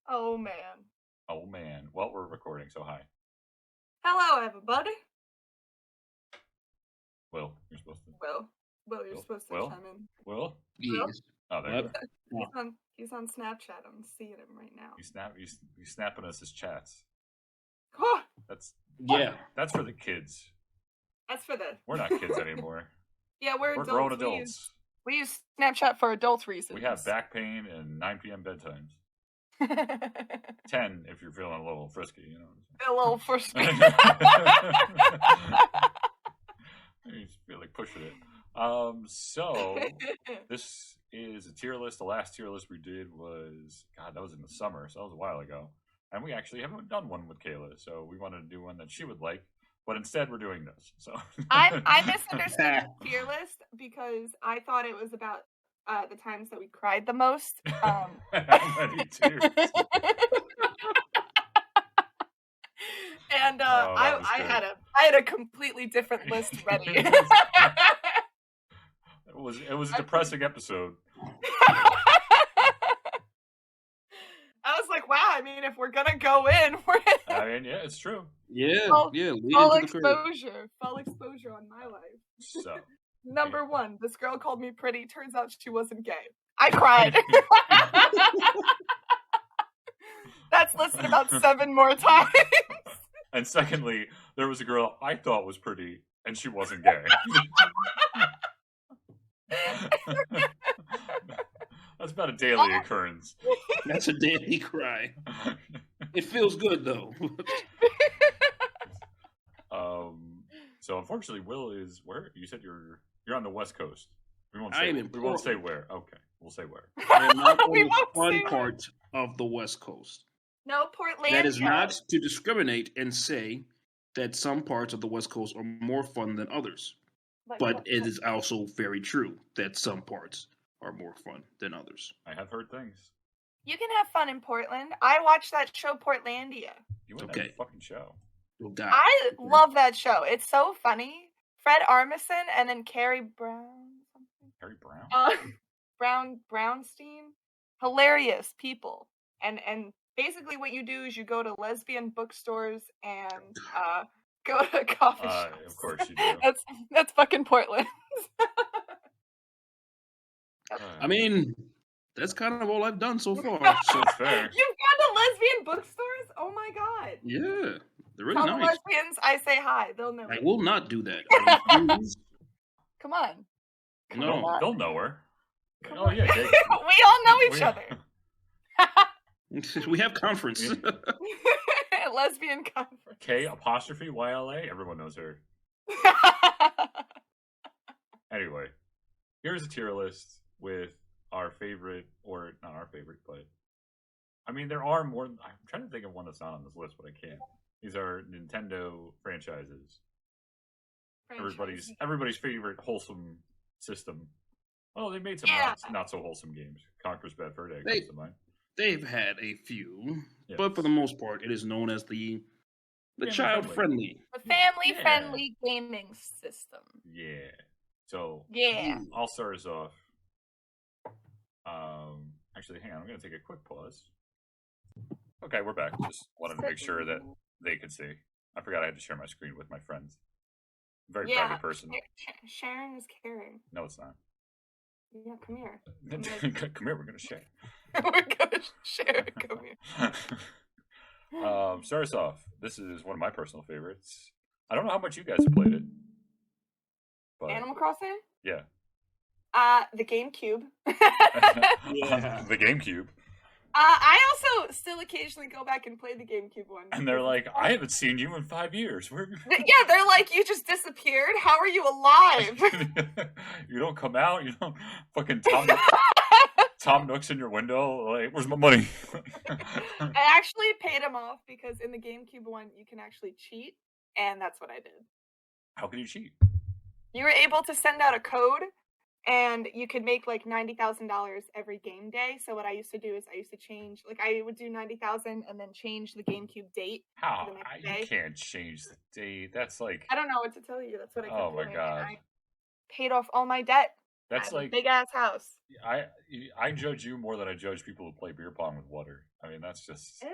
Oh, man. Oh, man. Well, we're recording, so hi. Hello, everybody. Will, you're supposed to... Will, you're supposed to chime in. Will? Yes. Oh, there you go. He's on Snapchat. I'm seeing him right now. He's snapping us his chats. Oh, That's for the kids. That's for the... We're not kids anymore. Yeah, we're adults. Grown adults. We use Snapchat for adult reasons. We have back pain and 9 p.m. bedtimes. 10 if you're feeling a little frisky, you know. A little frisky. You just feel like pushing it. So this is a tier list. The last tier list we did was, God, that was in the summer, so that was a while ago. And we actually haven't done one with Kayla, so we wanted to do one that she would like. But instead, we're doing this. So I misunderstood the tier list because I thought it was about the times that we cried the most. How many tears? And I had a completely different list ready. It was a depressing episode. I was like, wow, I mean, if we're gonna go in, I mean, yeah, it's true. Yeah, full exposure on my life. So, Number one, this girl called me pretty. Turns out she wasn't gay. I cried. That's listed about 7 more times. And secondly, there was a girl I thought was pretty, and she wasn't gay. That's about a daily occurrence. That's a daily cry. It feels good though. So unfortunately, Will is where? You said you're on the West Coast. We won't say where. Okay, we'll say where. I am not on the fun part of the West Coast. No, Portland. That is not to discriminate and say that some parts of the West Coast are more fun than others. But it is also very true that some parts are more fun than others. I have heard things. You can have fun in Portland. I watched that show Portlandia. You went that fucking show. Oh, God. I love that show. It's so funny. Fred Armisen and then Carrie Brown. Carrie Brown? Brownstein. Hilarious people. And basically what you do is you go to lesbian bookstores and go to coffee shops. Of course you do. That's fucking Portland. I mean, that's kind of all I've done so far. So fair. You've gone to lesbian bookstores? Oh my god. Yeah, they're really Tell nice. the lesbians I say hi. They'll know. I will not do that. Come on. No, they'll know her. Come on. Yeah. We all know each other. We have conference. Lesbian conference. K''YLA. Everyone knows her. Anyway, here's a tier list with our favorite, or not our favorite, but I mean, there are more. I'm trying to think of one that's not on this list, but I can't. These are Nintendo franchises. Everybody's favorite wholesome system. Oh, they made some not so wholesome games. Conker's Bad Fur Day comes to mind. They've had a few, but for the most part, it is known as the child-friendly. The family-friendly gaming system. Yeah. So, I'll start us off. Actually, hang on. I'm going to take a quick pause. Okay, we're back. Just wanted to make sure that they could see. I forgot I had to share my screen with my friends. Very private person. Sharing is caring. No, it's not. Yeah, come here. Come here, we're going to share. We're going to share. Come here. Start us off. This is one of my personal favorites. I don't know how much you guys have played it. But Animal Crossing? Yeah. The GameCube. Yeah. The GameCube. I also still occasionally go back and play the GameCube one. And they're like, I haven't seen you in 5 years. Yeah, they're like, you just disappeared? How are you alive? You don't come out? You don't fucking Tom Nook's in your window? Like, where's my money? I actually paid him off because in the GameCube one, you can actually cheat. And that's what I did. How can you cheat? You were able to send out a code, and you could make like $90,000 every game day. So what I used to do is I used to change, like I would do 90,000 and then change the GameCube date. How? You can't change the date. That's like, I don't know what to tell you. That's what I kept doing. Oh my god! I paid off all my debt. That's like big ass house. I judge you more than I judge people who play beer pong with water. I mean, that's just Ew.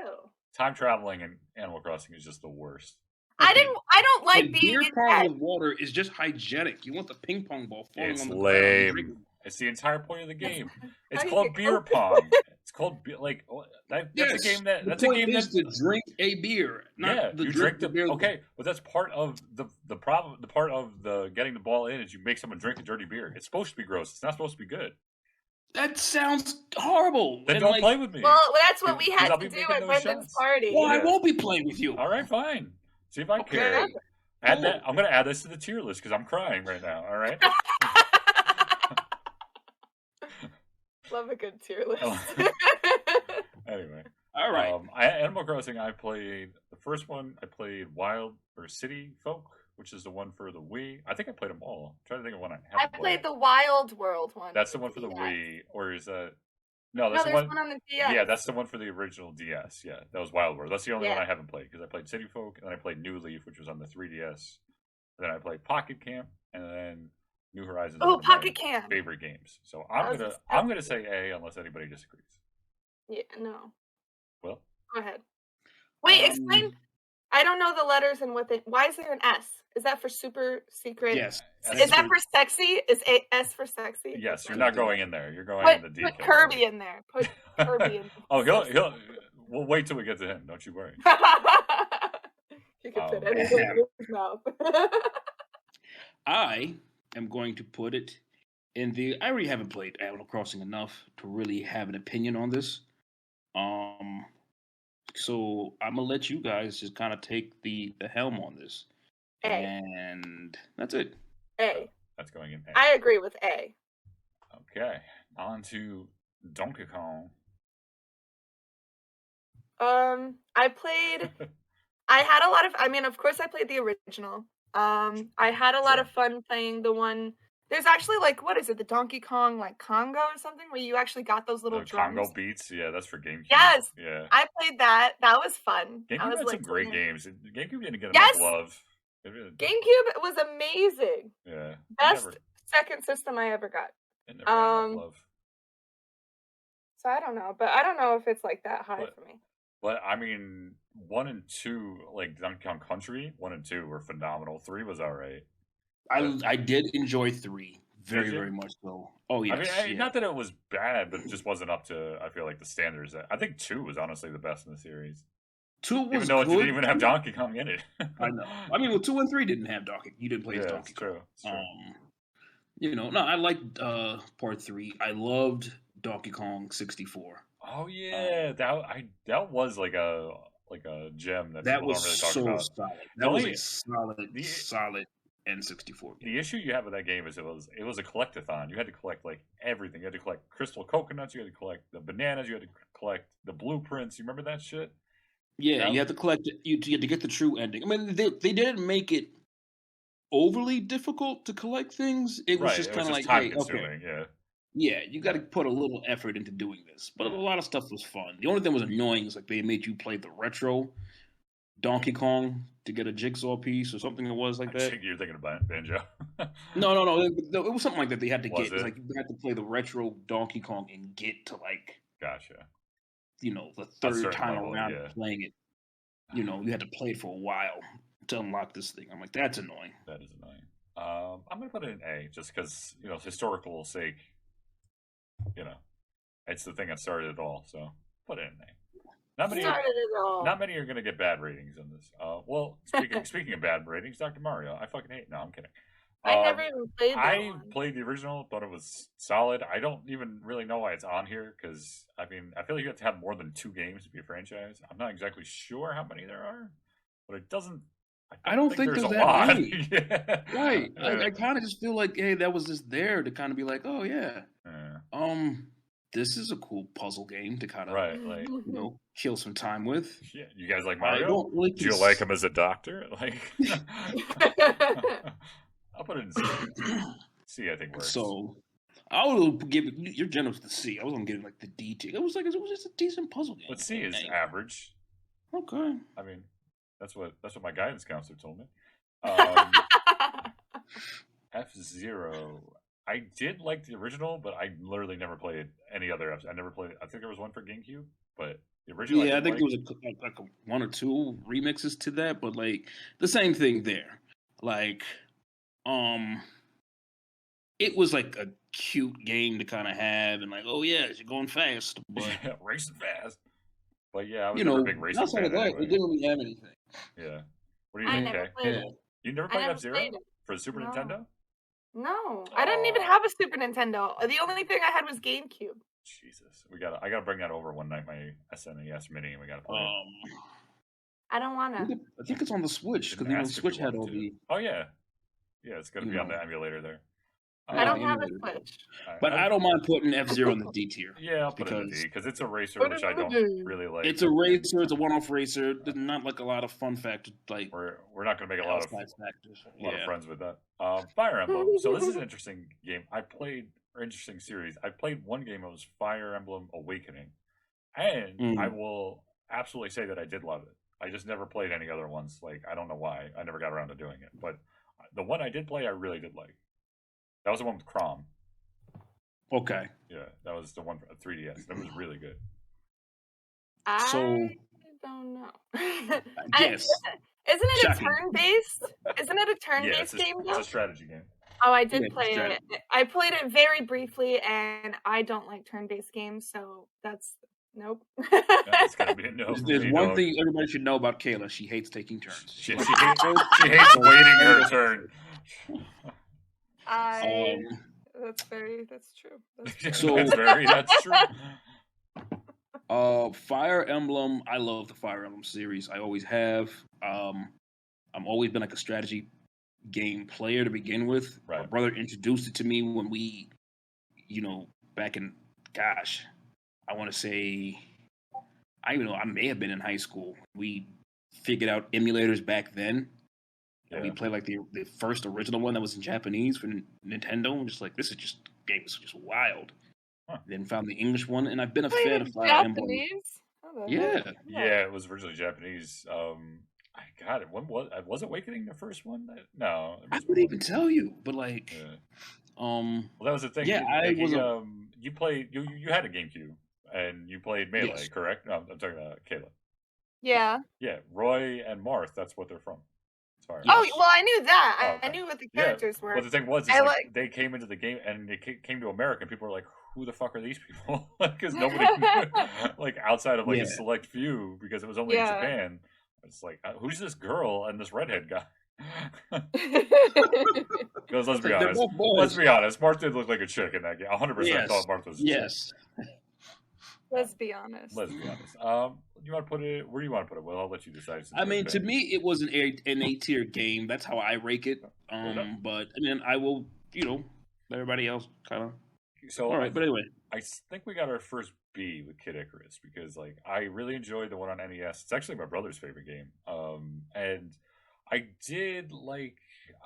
time traveling in Animal Crossing is just the worst. I don't like And being beer in pong debt. with water is just hygienic. You want the ping pong ball falling It's on the ground. And lame. drinking. It's the entire point of the game. It's How you called get beer COVID? pong. It's called that's Yes, a game that the that's a point game is that to drink a beer, not yeah, the you drink drink the beer. okay, but that's part of the problem. The part of the getting the ball in is you make someone drink a dirty beer. It's supposed to be gross. It's not supposed to be good. That sounds horrible. Then And don't play with me. Well, that's what we 'Cause had I'll to be do making at those Brendan's shots. party. Well, I Yeah. won't be playing with you. All right, fine. See if I Okay. care. Add Cool. that. I'm gonna add this to the tier list because I'm crying right now. All right. Love a good tier list. Anyway. All right. Animal Crossing. I played the first one. I played Wild or City Folk, which is the one for the Wii. I think I played them all. I'm trying to think of one I I haven't played the Wild World one. That's the one for the DS. Wii, or is that? No, No, that's the there's one. one on the DS. Yeah, that's the one for the original DS. Yeah, that was Wild World. That's the only one Yeah. I haven't played because I played City Folk and then I played New Leaf, which was on the 3DS. Then I played Pocket Camp and then New Horizons. Oh, are my Pocket Camp. favorite games. So That was I'm gonna say A unless anybody disagrees. Yeah, no. Well, Go ahead. Wait, explain. I don't know the letters and what they. Why is there an S? Is that for super secret? Yes. Is that for sexy? Is a S for sexy? yes, you're not going in there. You're going in the detail. Put Kirby in there. Put Kirby in. Oh, he'll. We'll wait till we get to him. Don't you worry. He can fit anything in his mouth. I am going to put it in the. I already haven't played Animal Crossing enough to really have an opinion on this. So I'm gonna let you guys just kind of take the helm on this, A. and that's it. A. That's going in A. I agree with A. Okay, on to Donkey Kong. I played. I had a lot of. I mean, of course, I played the original. I had a lot of fun playing the one. There's actually what is it? The Donkey Kong Congo or something where you actually got those little drums. Congo beats. Yeah, that's for GameCube. Yes. Yeah. I played that. That was fun. GameCube was had some great games. GameCube didn't get Yes! enough love. GameCube was amazing. Yeah. Best second system I ever got. It never got enough love. So I don't know, but I don't know if it's that high for me. But I mean, 1 and 2, Donkey Kong Country, 1 and 2 were phenomenal. 3 was alright. I did enjoy 3 very much so. Oh yes. I mean, not that it was bad, but it just wasn't up to I feel like the standards. I think 2 was honestly the best in the series. 2 was even though good. It didn't even have Donkey Kong in it. I know. I mean, 2 and 3 didn't have Donkey. You didn't play as Donkey Kong. It's true. No, I liked part 3. I loved Donkey Kong 64. Oh yeah, that was like a gem that people was don't really talk so about. solid. That was a solid N64 game. The issue you have with that game is it was a collectathon. You had to collect everything. You had to collect crystal coconuts. You had to collect the bananas. You had to collect the blueprints. You remember that shit? Yeah, you had to collect it. You had to get the true ending. I mean, they didn't make it overly difficult to collect things. It was just kind of time hey, consuming. okay. Yeah. Yeah, you got to put a little effort into doing this. But a lot of stuff was fun. The only thing that was annoying is they made you play the retro Donkey Kong to get a jigsaw piece or something that was like that. You're thinking about Banjo. No. It was something like that they had to Was get. It was it? you had to play the retro Donkey Kong and get to Gotcha. the third time level, around yeah. playing it. You had to play it for a while to unlock this thing. I'm like, that's annoying. That is annoying. I'm gonna put it in A just because historical sake. It's the thing that started it all. So put it in A. Not many are gonna get bad ratings on this. Well, speaking of bad ratings, Dr. Mario, I fucking hate. No, I'm kidding. I never even played that I one. played the original, thought it was solid. I don't even really know why it's on here because I feel like you have to have more than 2 games to be a franchise. I'm not exactly sure how many there are, but it doesn't. I don't think there's there's a that lot. many. Yeah. Right. Yeah. I kind of just feel like, hey, that was just there to kind of be like, oh yeah, this is a cool puzzle game to kind of Right, kill some time with. Yeah, you guys like I Mario? don't like Do you like him as a doctor? I'll put it in C. C, I think works. So I will give it. You're generous to C. I was gonna give it the D tier. It was just a decent puzzle game. But C is average. Okay. I mean, that's what my guidance counselor told me. F-Zero. I did like the original, but I literally never played any other Fs. I never played. I think there was one for GameCube, but The original, Yeah, I think there was like one or two remixes to that, but like the same thing there. Like, it was like a cute game to kind of have, and like, oh yeah, you're going fast, but racing fast. But yeah, I was you never know, a big racing outside fan of that, anyway. it didn't really have anything. Yeah. What do you I think, never Kay? played it. You never I played never F-Zero played it. for the Super No. Nintendo? No, I didn't even have a Super Nintendo. The only thing I had was GameCube. Jesus, I gotta bring that over one night. My SNES Mini, and we gotta play it. I don't wanna. I think it's on the Switch because Didn't the ask if Switch you had wanted all to. the. Oh yeah, it's gonna be on the emulator there. I don't have a Switch. But I don't mind putting F-Zero in the D tier. Yeah, I'll put it in the D because it's a racer, which I don't really like. It's a racer. It's a one-off racer. There's not like a lot of fun factors. Like we're not going to make a lot of friends with that. Fire Emblem. So this is an interesting game. Interesting series. I played one game. It was Fire Emblem Awakening, and I will absolutely say that I did love it. I just never played any other ones. Like I don't know why. I never got around to doing it. But the one I did play, I really did like. That was the one with Crom. Okay. Yeah, that was the one for 3DS. That was really good. I don't know. Yes. Isn't it a turn-based? Isn't it a turn-based game? It's a strategy game. Oh, I did play it. I played it very briefly, and I don't like turn-based games, so that's nope. That's gotta be a no. There's one thing everybody should know about Kayla. She hates taking turns. She hates waiting her turn. That's true. That's true. Fire Emblem. I love the Fire Emblem series. I always have. I've always been like a strategy game player to begin with. Right. My brother introduced it to me when we, back in, I want to say, I may have been in high school. We figured out emulators back then. And we played like the first original one that was in Japanese for Nintendo. I'm just like, this game is just wild. Huh. Then found the English one, and I've been a fan of Fire Emblem. Yeah, it was originally Japanese. I got it. When was Awakening the first one? No, I couldn't even tell you. But like, well, that was the thing. Yeah, you played. You had a GameCube, and you played Melee, correct? No, I'm talking about Kayla. Yeah. Yeah, Roy and Marth. That's what they're from. Sorry. Oh, well, I knew that. I knew what the characters were. Well, the thing was, they came into the game, and they came to America, and people were like, who the fuck are these people? Because nobody knew, like, outside of, like, a select few, because it was only in Japan. It's like, who's this girl and this redhead guy? Because let's be honest. Marth did look like a chick in that game. 100% thought Marth was a chick. Let's be honest. You want to put it? Where do you want to put it? Well, I'll let you decide. I mean, to me, it was an A-tier game. That's how I rate it. But I mean, I will, let everybody else kind of. So all right, but anyway, I think we got our first B with Kid Icarus because, like, I really enjoyed the one on NES. It's actually my brother's favorite game. And I did like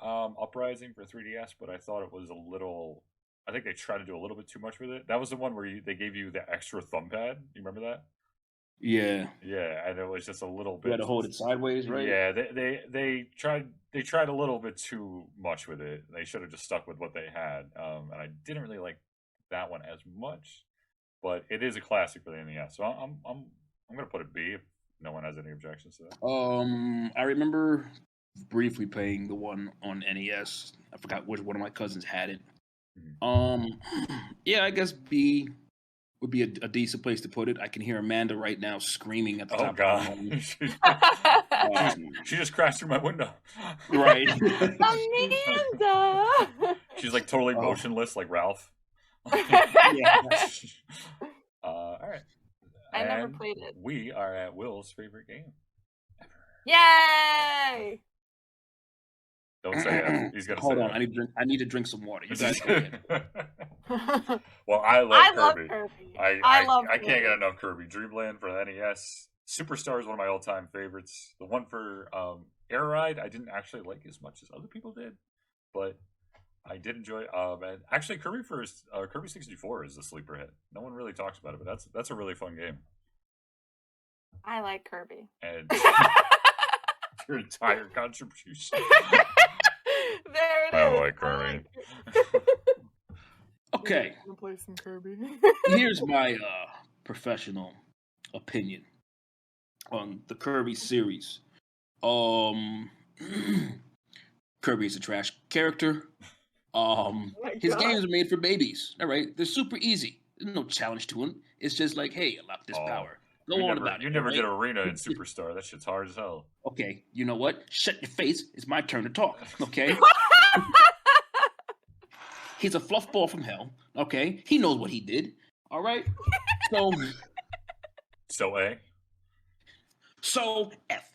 Uprising for 3DS, but I thought it was a little. I think they tried to do a little bit too much with it. That was the one where they gave you the extra thumb pad. You remember that? Yeah. Yeah, and it was just a little bit. You had to hold it sideways, right? Yeah, they tried a little bit too much with it. They should have just stuck with what they had. And I didn't really like that one as much, but it is a classic for the NES. So I'm gonna put it B if no one has any objections to that. I remember briefly playing the one on NES. I forgot which one of my cousins had it. Yeah, I guess B would be a decent place to put it. I can hear Amanda right now screaming at the top. Oh God! She just crashed through my window. Right, Amanda. She's like totally motionless, like Ralph. Yeah. All right. I never played it. We are at Will's favorite game ever. Yay! Don't say it. He's gonna Hold say on. That. I need to drink some water. You guys go ahead. Well, I love Kirby. I can't Kirby. get enough Kirby. Dreamland for the NES. Superstar is one of my all-time favorites. The one for Air Ride, I didn't actually like as much as other people did, but I did enjoy it. And actually, Kirby 64 is a sleeper hit. No one really talks about it, but that's a really fun game. I like Kirby. And your entire contribution. There it is. I like Kirby. Okay. I'm gonna play some Kirby. Here's my professional opinion on the Kirby series. Kirby is a trash character. His games are made for babies. All right, they're super easy. There's no challenge to him. It's just like, hey, unlock this power. Go on about it. You never did Arena in Superstar. That shit's hard as hell. Okay, you know what? Shut your face. It's my turn to talk. Okay. He's a fluff ball from hell. Okay, he knows what he did. All right. So A. So F.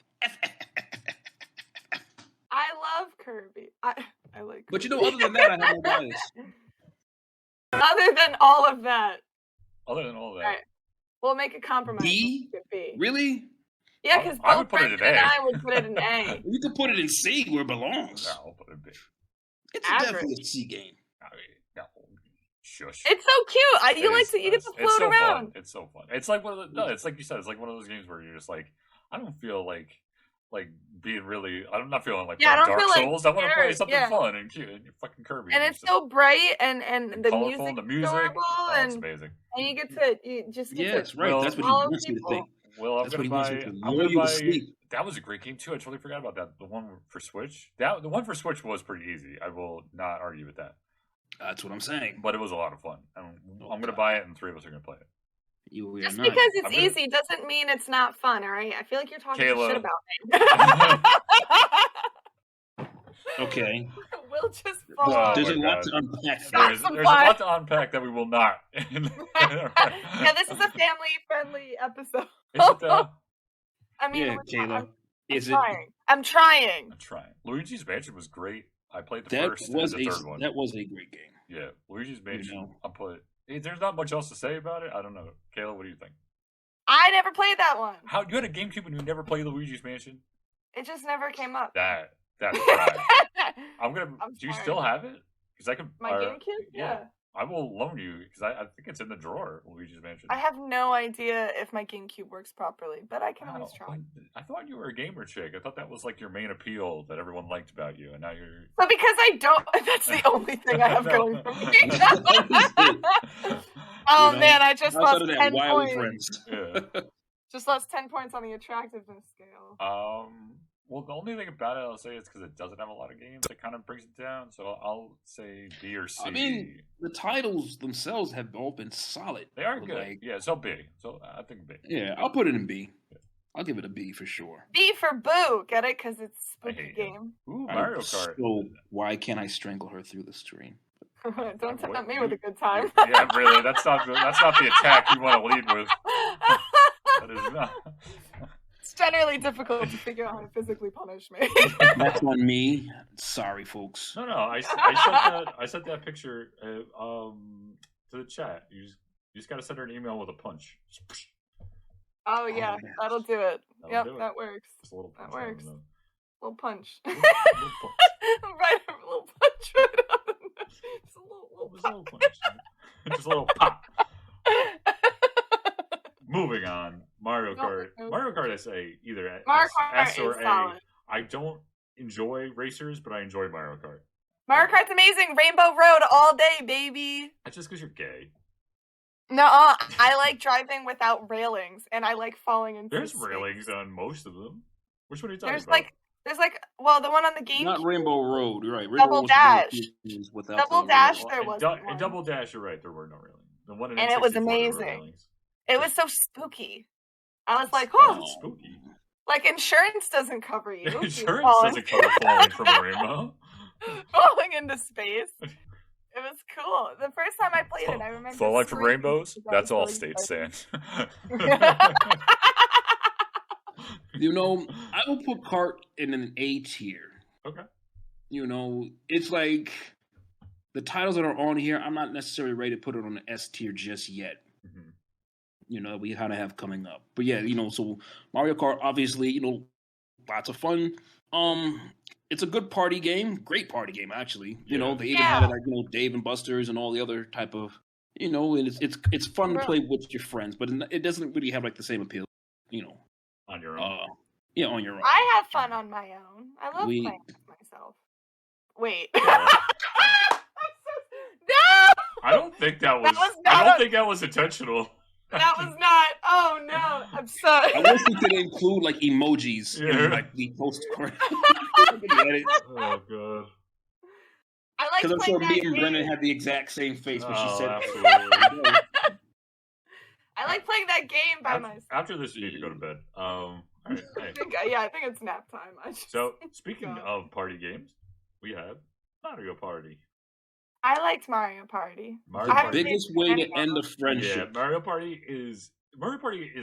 I love Kirby. I like Kirby. But other than that, I have no bias. Other than all of that. Right. We'll make a compromise. B? Really? Yeah, because both Brendan and I would put it in A. You could put it in C where it belongs. No, I'll put it in B. It's definitely a C game. No. Shush. It's so cute. You get to float around. Fun. It's so fun. It's like it's like you said. It's like one of those games where you're just like, I don't feel like being really. I'm not feeling like playing Dark Souls. I want to play something fun and cute. And you're fucking Kirby. And it's so bright and the colorful, music. Adorable, it's amazing. And you get to that's right. That's what he wants you to think. Well, I'm gonna buy. That was a great game too. I totally forgot about that. The one for Switch. The one for Switch was pretty easy. I will not argue with that. That's what I'm saying. But it was a lot of fun. I'm gonna buy it, and 3 of us are gonna play it. Just because it's easy doesn't mean it's not fun. All right. I feel like you're talking shit about me. Okay. We'll just fall. There's a lot to unpack. There's a lot to unpack that we will not. Yeah, this is a family-friendly episode. Is it though? I mean, yeah, Kayla. I'm trying. Luigi's Mansion was great. I played the first and the third one. That was a great game. Yeah, Luigi's Mansion. There's not much else to say about it. I don't know. Kayla, what do you think? I never played that one. How you had a GameCube and you never played Luigi's Mansion? It just never came up. That's right. I'm do you sorry. still have it? Because I can. My GameCube? Yeah. I will loan you because I think it's in the drawer. Luigi's Mansion. I have no idea if my GameCube works properly, but I can always try. I thought you were a gamer chick. I thought that was like your main appeal that everyone liked about you, and now you're. But because I don't, that's the only thing I have going for me. Oh man, I just lost 10 points. Yeah. Just lost 10 points on the attractiveness scale. Well, the only thing about it I'll say is because it doesn't have a lot of games, it kind of brings it down. So I'll say B or C. I mean, the titles themselves have all been solid. They are good. Yeah, so B. So I think B. Yeah, I'll put it in B. I'll give it a B for sure. B for Boo. Get it? Because it's a spooky game. Ooh, Mario Kart. So why can't I strangle her through the stream? Don't tempt me with a good time. Yeah, really. That's not the attack you want to lead with. That is not. It's generally difficult to figure out how to physically punish me. That's on me. Sorry, folks. No. I sent that picture to the chat. You just got to send her an email with a punch. Oh yeah, that'll do it. That works. Just a little punch. That works. Little punch. Little punch. Right, a little punch. Right on. Just a little punch. Just a little pop. Moving on, Mario Kart. Mario Kart, I say either S or A. Solid. I don't enjoy racers, but I enjoy Mario Kart. Mario Kart's amazing. Rainbow Road all day, baby. That's just because you're gay. No, I like driving without railings, and I like falling into. There's railings on most of them. Which one are you talking about? There's the one on the game. Not Rainbow Road, you're right. Double Dash. Double Dash, there was. In Double Dash, you're right. There were no railings. The one in and it was amazing. It was so spooky. I was like, oh, spooky. Like insurance doesn't cover you. Insurance doesn't cover falling from a rainbow. Falling into space. It was cool. The first time I played it, I remember. Falling from rainbows? That's all state stands. I will put Kart in an A tier. Okay. It's like the titles that are on here, I'm not necessarily ready to put it on the S tier just yet. Mm-hmm. We kind of have coming up. But yeah, so Mario Kart, obviously, lots of fun. It's a good party game, great party game, actually. They even had it like, Dave and Buster's and all the other type of, and it's fun to play with your friends, but it doesn't really have like the same appeal, On your own. On your own. I have fun on my own. I love playing with myself. Wait. No! I don't think that was. I don't think that was intentional. That was not. Oh no, I'm sorry. I wish we could include like emojis in like the post credits. Oh god. I like Because I'm playing sure that me and game. Brendan had the exact same face when she said absolutely. I like playing that game by myself. After this, you need to go to bed. I think it's nap time. So, speaking of party games, we have Mario Party. I liked Mario Party. The biggest way to end a friendship. Yeah, Mario Party is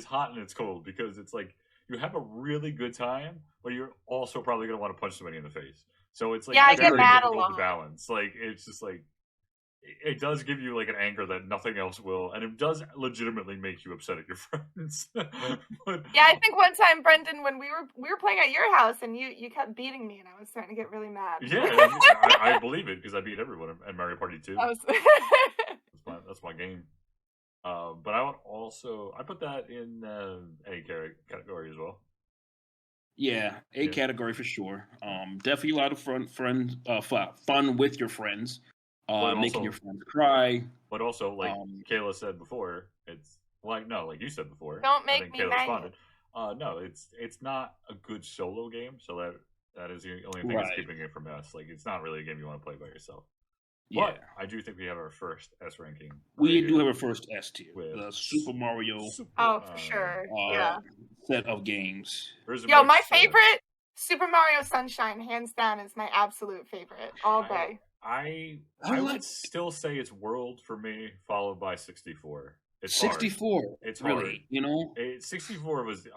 hot and it's cold because it's like you have a really good time, but you're also probably gonna want to punch somebody in the face. So it's like I get mad a difficult lot. to balance. Like it's just like it does give you like an anger that nothing else will, and it does legitimately make you upset at your friends. But, yeah, I think one time, Brendan, when we were playing at your house, and you kept beating me, and I was starting to get really mad. Yeah, I believe it because I beat everyone at Mario Party 2. That's my game. But I put that in A category as well. Yeah, category for sure. Definitely a lot of fun with your friends. Making your friends cry. But also, like Kayla said before, it's like you said before. Don't make me mad. No, it's not a good solo game, so that is the only thing that's keeping it from us. Like, it's not really a game you want to play by yourself. Yeah. But I do think we have our first S ranking. We do have our first S tier. The Super Mario. For sure. Set of games. Yo, my favorite, Super Mario Sunshine, hands down, is my absolute favorite all day. I would still say it's World for me, followed by 64. It's 64. Hard. It's really, hard. 64 was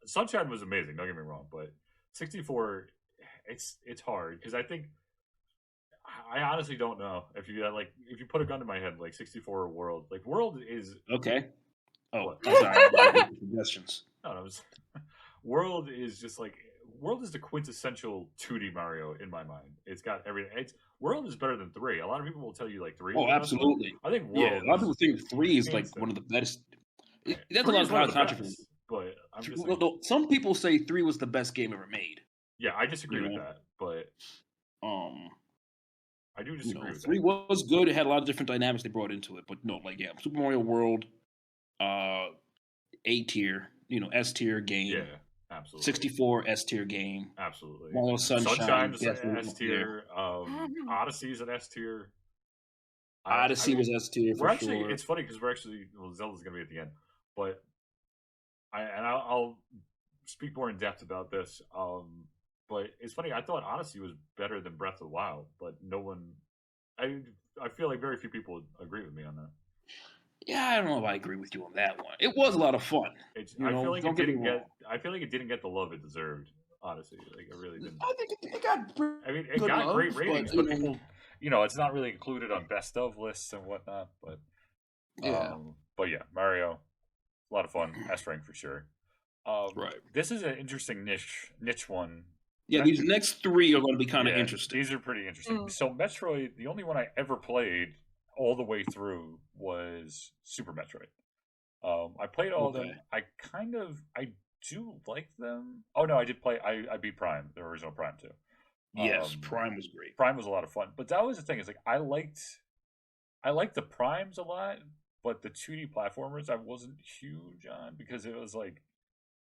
Sunshine was amazing. Don't get me wrong, but 64, it's hard because I honestly don't know if you put a gun to my head, like 64 or World. Like World is okay. Oh, sorry. Suggestions. No, World is just like World is the quintessential 2D Mario in my mind. It's got everything. World is better than 3. A lot of people will tell you like 3. Oh, absolutely. I think World. Yeah, a lot of people think 3 is like one of the best. That's a lot of controversy. But I'm just some people say 3 was the best game ever made. Yeah, I disagree with that. But I do disagree with 3 that. was good. It had a lot of different dynamics they brought into it. But no, Super Mario World, A tier, S tier game. Yeah. Absolutely. 64 S tier game. Absolutely. Mario Sunshine is an S tier. Odyssey is an S tier. Odyssey was S tier for sure. It's funny because Zelda's going to be at the end, but I'll speak more in depth about this. But it's funny. I thought Odyssey was better than Breath of the Wild, but no one. I feel like very few people would agree with me on that. Yeah, I don't know if I agree with you on that one. It was a lot of fun. I feel like it didn't get the love it deserved. Honestly, like it really didn't. I think it got. It got great ratings, but people, it's not really included on best of lists and whatnot. But Mario, a lot of fun. S rank for sure. Right. This is an interesting niche one. Yeah, these next 3 are going to be kind of interesting. These are pretty interesting. So Metroid, the only one I ever played all the way through was Super Metroid. I played all of them. I do like them. Oh no, I did play. I beat Prime, the original Prime too. Yes, Prime was great. Prime was a lot of fun, but that was the thing. Is like I liked the Primes a lot, but the 2D platformers I wasn't huge on because it was like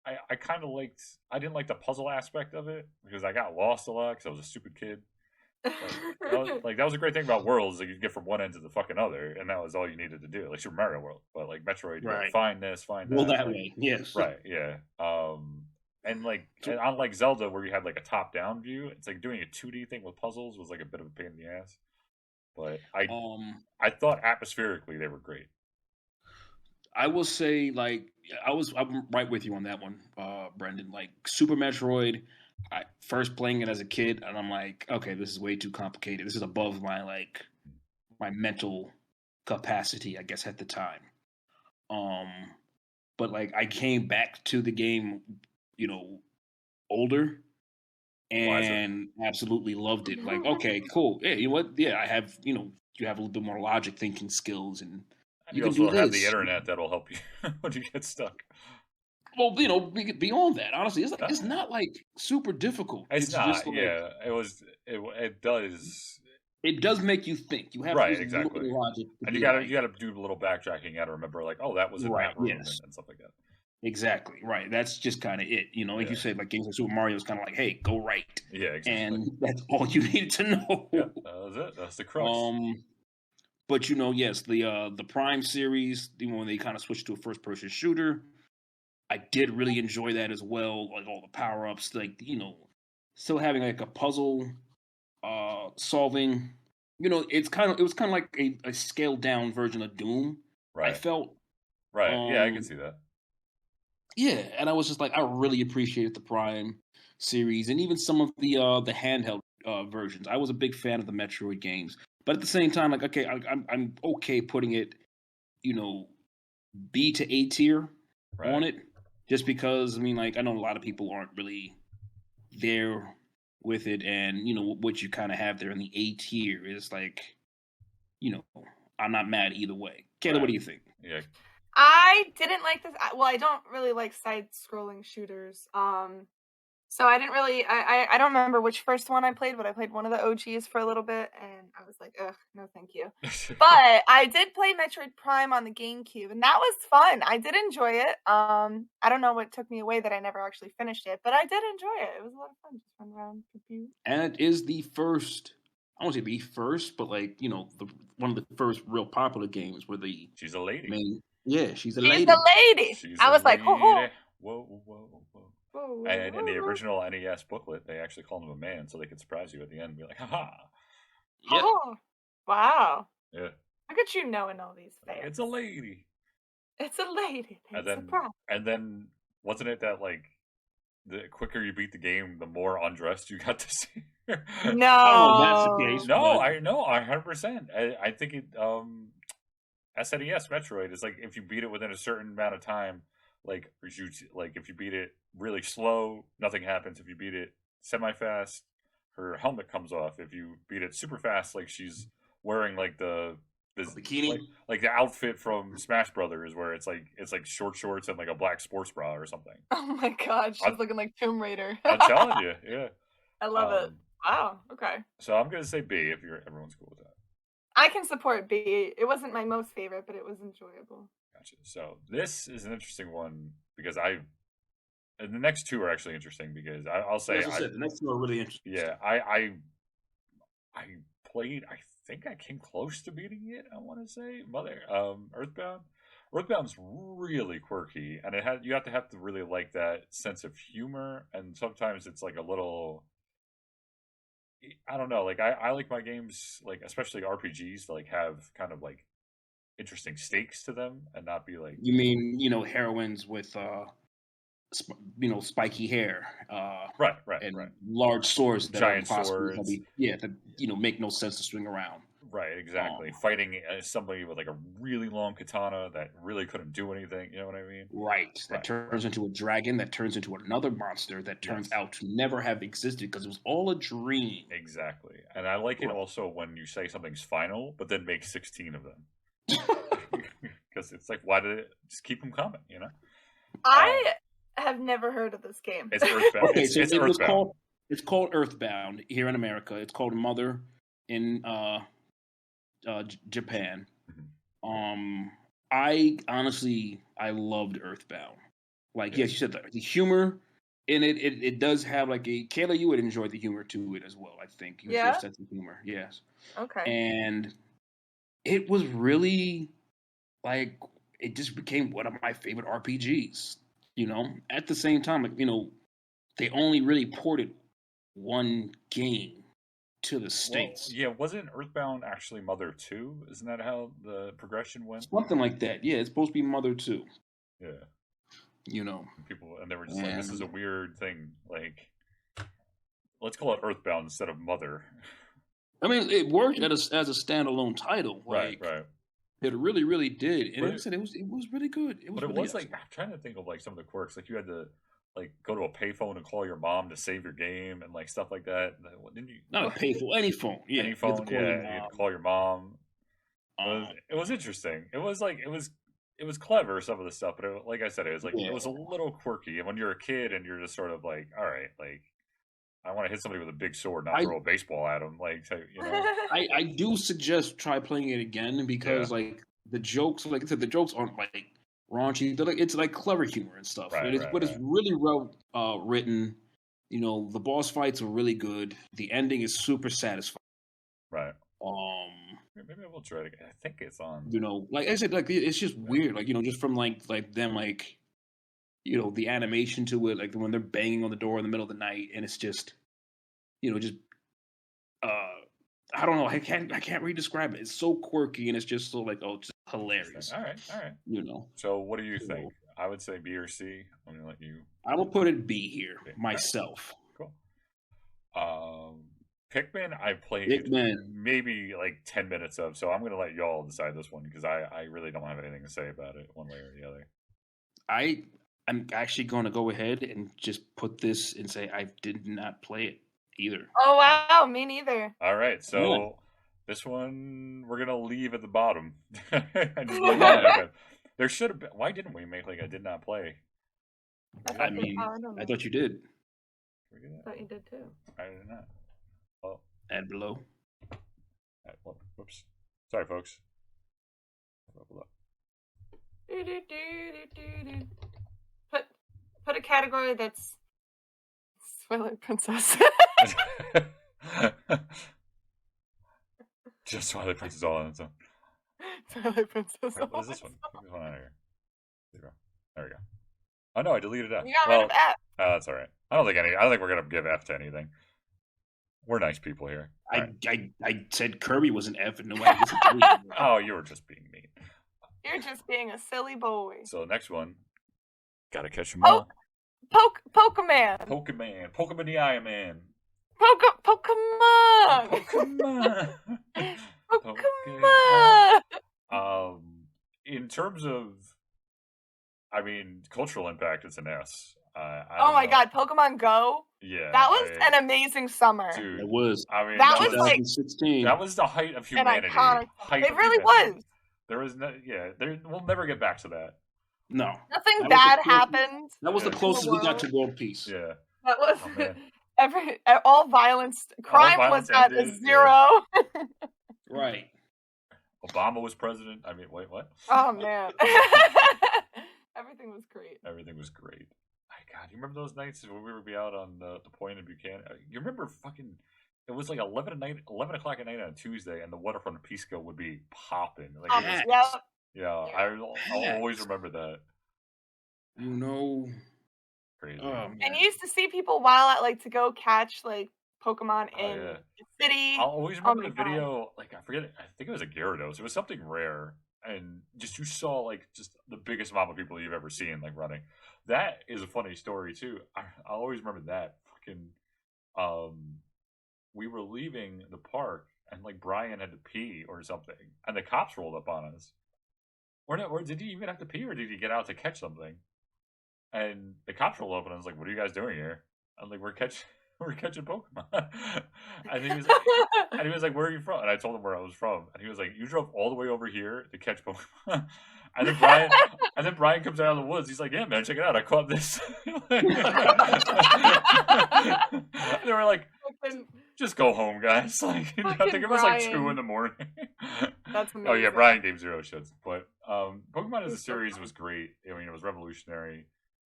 I kind of liked. I didn't like the puzzle aspect of it because I got lost a lot because I was a stupid kid. That was a great thing about Worlds. Like you could get from one end to the fucking other, and that was all you needed to do. Like Super Mario World, but like Metroid, find this, find that. Well, that way, yes, right, yeah. And unlike Zelda, where you had like a top-down view, it's like doing a 2D thing with puzzles was like a bit of a pain in the ass. But I thought atmospherically they were great. I will say, I'm right with you on that one, Brendan. Like Super Metroid. I first playing it as a kid, and I'm like, okay, this is way too complicated. This is above my mental capacity, I guess, at the time. But I came back to the game, older, and absolutely loved it. Like, okay, cool. Yeah, you know what? Yeah, I have, you have a little bit more logic thinking skills, and you can also have the internet that'll help you when you get stuck. Well, beyond that, honestly, it's not like super difficult. It's not. Just it does. it does make you think. You have to use a little bit of logic. And you gotta do a little backtracking. You gotta remember, like, oh, that was in that room and stuff like that. Exactly, right. That's just kind of it. Like you said, like games like Super Mario is kind of like, hey, go right. Yeah, exactly. And that's all you needed to know. Yeah, that was it. That's the crux. But yes, the Prime series, when they kind of switched to a first-person shooter, I did really enjoy that as well. Like all the power-ups, like still having like a puzzle solving. It was kind of like a scaled down version of Doom. Right. I felt. Right. Yeah, I can see that. Yeah, and I was just like, I really appreciated the Prime series and even some of the handheld versions. I was a big fan of the Metroid games, but at the same time, like, okay, I'm okay putting it, B to A tier on it, just because I mean, like, I know a lot of people aren't really there with it, and what you kind of have there in the A tier is like, I'm not mad either way. Kayla, what do you think? Yeah. I didn't like this. Well, I don't really like side-scrolling shooters. So I didn't really. I don't remember which first one I played, but I played one of the OGs for a little bit, and I was like, ugh, no, thank you. But I did play Metroid Prime on the GameCube, and that was fun. I did enjoy it. I don't know what took me away that I never actually finished it, but I did enjoy it. It was a lot of fun just running around. And it is the first. I won't say the first, but like one of the first real popular games where she's a lady. She's a lady. I was like, whoa. And in the original NES booklet, they actually called him a man so they could surprise you at the end and be like, haha. Yep. Oh, wow. Yeah. Look at you knowing all these things. It's a lady. It's a lady. And then wasn't it that like the quicker you beat the game, the more undressed you got to see her? No. That's the case. No, I know, 100%. I think it SNES Metroid is like if you beat it within a certain amount of time, like if you beat it really slow, nothing happens. If you beat it semi-fast, her helmet comes off. If you beat it super fast, like she's wearing like the bikini, like the outfit from Smash Brothers, where it's like short shorts and like a black sports bra or something. Oh my god, she's looking like Tomb Raider. I'm telling you, yeah. I love it. Wow. Okay. So I'm gonna say B if everyone's cool with that. I can support B. It wasn't my most favorite, but it was enjoyable. Gotcha. So this is an interesting one because and the next two are actually interesting because I'll say the next two are really interesting. Yeah, I played. I think I came close to beating it. I want to say Earthbound. Earthbound's really quirky, and you have to really like that sense of humor, and sometimes it's like a little. I don't know. Like I like my games, like especially RPGs, to like have kind of like interesting stakes to them, and not be like. You mean heroines with spiky hair, right, and right, large swords that giant are swords, that make no sense to swing around. Right, exactly. Fighting somebody with like a really long katana that really couldn't do anything. You know what I mean? Right. That turns into a dragon. That turns into another monster. That turns out to never have existed because it was all a dream. Exactly. And I like it also when you say something's final, but then make 16 of them. Because it's like, why did it just keep them coming? I have never heard of this game. It's Earthbound. Okay, so it's called Earthbound here in America. It's called Mother in Japan. I honestly loved Earthbound. Like, yes, you said the humor in it does have like Kayla, you would enjoy the humor to it as well. I think your sense of humor, yes. Okay. And it was really like it just became one of my favorite RPGs. At the same time, like they only really ported one game to the States. Well, yeah, wasn't Earthbound actually Mother 2? Isn't that how the progression went? Something like that. Yeah, it's supposed to be Mother 2. Yeah. People, and they were just like, this is a weird thing. Like, let's call it Earthbound instead of Mother. I mean, it worked as a standalone title. Right. It really, really did. And like I said, it was really good. It was like, I'm trying to think of like some of the quirks. Like you had to like go to a payphone and call your mom to save your game and like stuff like that. Didn't you? Not a payphone, any phone. Yeah, any phone. You had to call your mom. It was interesting. It was clever, some of the stuff, but like I said, it was like it was a little quirky. And when you're a kid and you're just sort of like, all right, like I want to hit somebody with a big sword, not throw a baseball at them. Like, you know. I do suggest try playing it again because like the jokes, like I said, the jokes aren't like raunchy. They're like it's like clever humor and stuff. Right, But it's really well written. You know, the boss fights are really good. The ending is super satisfying. Right. Maybe I will try it again. I think it's on. You know, like I said, like it's just weird. Like, you know, just from like them, like, you know, the animation to it, like when they're banging on the door in the middle of the night, and it's just, you know, just I don't know. I can't really describe it. It's so quirky and it's just so like just hilarious. All right. You know. So what do you think? I would say B or C. I'm gonna let you. I'm gonna put it B here myself. Right. Cool. Pikmin, I played maybe like 10 minutes of, so I'm gonna let y'all decide this one because I really don't have anything to say about it one way or the other. I'm actually gonna go ahead and just put this and say I did not play it either. Oh wow, me neither. All right, so this one we're gonna leave at the bottom. There should have been. Why didn't we make like I did not play? I mean, I thought you did. I thought you did too. I did not. Oh, add below. Whoops. Sorry, folks. Put a category that's Twilight Princess. Just Twilight Princess all on its own. Twilight Princess. Right, what is this one? Take this one out of here. There we go. Oh no, I deleted F. You got rid of F. Oh, that's all right. I don't think we're gonna give F to anything. We're nice people here. I said Kirby was an F and nobody disagreed. Oh, you were just being mean. You're just being a silly boy. So the next one, gotta catch them all. Pokemon. Pokemon the Eye Man. Pokemon. In terms of, I mean, cultural impact, it's an S. Oh my God, Pokemon Go. Yeah, that was an amazing summer. Dude, it was. I mean, that was like 2016. That was the height of humanity. It really was. There was no, we'll never get back to that. No, nothing bad happened. That was the closest we got to world peace. Yeah, that was all violence. Crime was at zero. Right. Obama was president. I mean, wait, what? Oh man, everything was great. Everything was great. God, you remember those nights when we would be out on the point in Buchanan? You remember fucking? It was like 11 o'clock at night on a Tuesday, and the waterfront of Pisco would be popping. Like, I'll always remember that. You know, crazy. And you used to see people while out to go catch Pokemon in the city. I'll always remember the video. Like I forget, I think it was a Gyarados. It was something rare, and just you saw just the biggest amount of people you've ever seen running. That is a funny story too. I always remember that fucking. We were leaving the park and Brian had to pee or something, and the cops rolled up on us. Or did he even have to pee, or did he get out to catch something? And the cops rolled up and I was like, "What are you guys doing here?" I'm like, "We're catching Pokemon." And he was like, "Where are you from?" And I told him where I was from, and he was like, "You drove all the way over here to catch Pokemon?" And then Brian comes out of the woods. He's like, "Yeah, man, check it out. I caught this." They were like, "Just go home, guys." I think it was 2 a.m. That's amazing. Oh yeah, Brian gave 0 shits. But Pokemon as a series was great. I mean, it was revolutionary.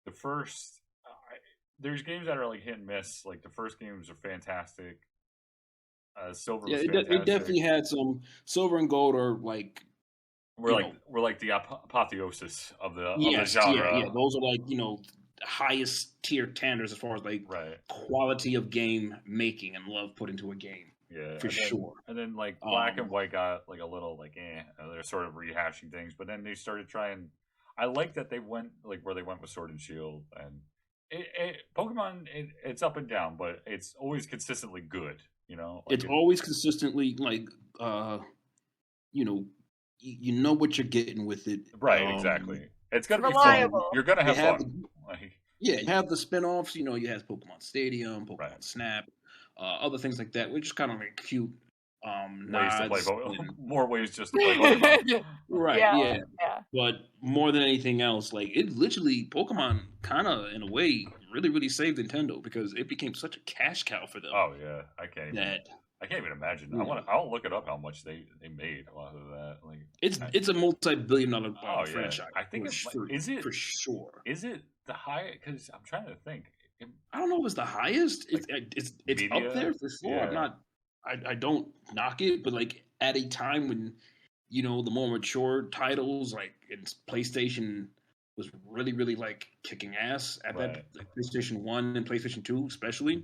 The first, there's games that are hit and miss. The first games are fantastic. Silver was fantastic. It definitely had some. Silver and Gold are we're like the apotheosis of the genre. Yeah, those are highest tier standards as far as quality of game making and love put into a game. Yeah, sure. And then Black and White got a little they're sort of rehashing things, but then they started trying. I like that they went where they went with Sword and Shield, and Pokemon it's up and down, but it's always consistently good. It's always consistently you know what you're getting with it. Right, exactly. It's gonna be fun. You're gonna have fun. You have the spin-offs. You have Pokemon Stadium, Pokemon Snap, other things like that, which is kind of cute. Ways to play more ways just to play Pokemon. Right, yeah. But more than anything else, it literally Pokemon kind of in a way really, really saved Nintendo because it became such a cash cow for them. Oh yeah, I can't even imagine. I'll look it up how much they made off of that. Like it's a multi-billion-dollar franchise. I think for sure. Is it the high? Because I'm trying to think. I don't know if it's the highest. It's media, up there for sure. Yeah. I don't knock it, but like at a time when the more mature titles like PlayStation was really, really like kicking ass at that like PlayStation 1 and PlayStation 2 especially.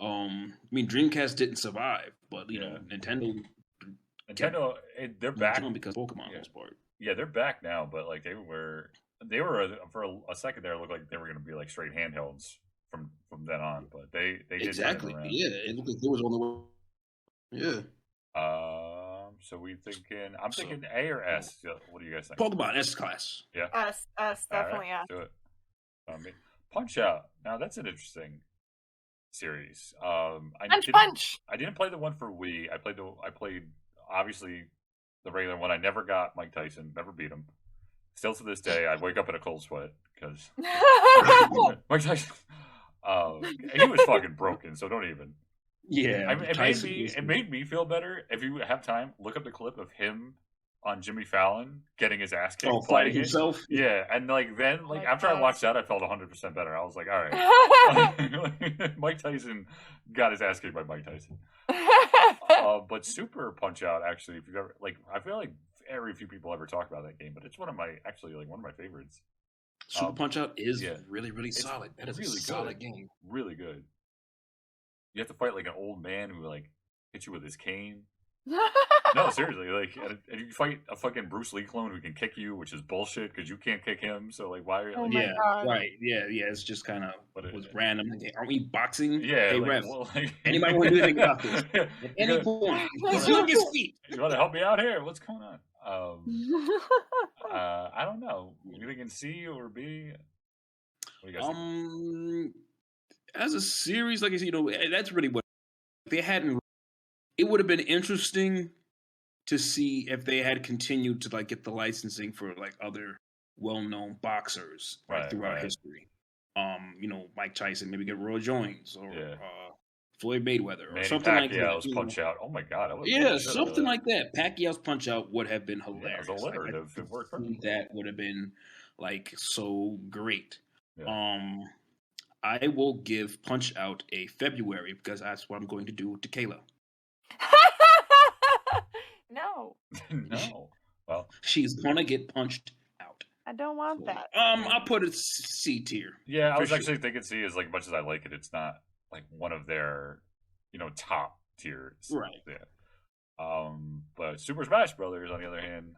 I mean, Dreamcast didn't survive, but Nintendo, they're back because Pokemon was part. Yeah, they're back now, but like they were for a second there. It looked like they were going to be like straight handhelds from then on, but they exactly. It looked like there was only one. So we thinking. I'm thinking A or S. What do you guys think? Pokemon S class. Yeah. S definitely. Right, do it. Punch Out. Now that's an interesting series. I didn't play the one for Wii. I played obviously the regular one. I never got Mike Tyson. Never beat him. Still to this day, I wake up in a cold sweat because Mike Tyson. He was fucking broken. So don't even. Yeah, I mean, it made me feel better. If you have time, look up the clip of him on Jimmy Fallon getting his ass kicked, fighting himself. Yeah, and like then, like after I watched that, I felt 100% better. I was like, all right, Mike Tyson got his ass kicked by Mike Tyson. But Super Punch Out, actually, if you've ever I feel like very few people ever talk about that game, but it's one of my favorites. Super Punch Out is really, really solid. That is really a solid game. Really good. You have to fight like an old man who like hits you with his cane. No, seriously, like, and you fight a fucking Bruce Lee clone who can kick you, which is bullshit because you can't kick him. So like, why? Oh my God. Right, yeah. It's just kind of was random. Like, aren't we boxing? Yeah, hey, ref. Anybody want to do anything about this? At any point, he's on his feet. You want to help me out here? What's going on? I don't know. You thinking C or B? What do you guys think? As a series, like I said, that's really what they hadn't. It would have been interesting to see if they had continued to like get the licensing for like other well-known boxers throughout history. Mike Tyson, maybe get Roy Jones or Floyd Mayweather or something like that. Pacquiao's Punch Out. Oh my God! Something like that. Pacquiao's Punch Out would have been hilarious. Yeah, it was alliterative. It worked. That would have been like so great. Yeah. I will give Punch Out a February because that's what I'm going to do to Kayla. No. No. Well, she's gonna get punched out. I don't want that. I'll put it C tier. Yeah, I was actually thinking C is like as much as I like it, it's not like one of their, top tiers. Right. Yeah. But Super Smash Brothers, on the other hand,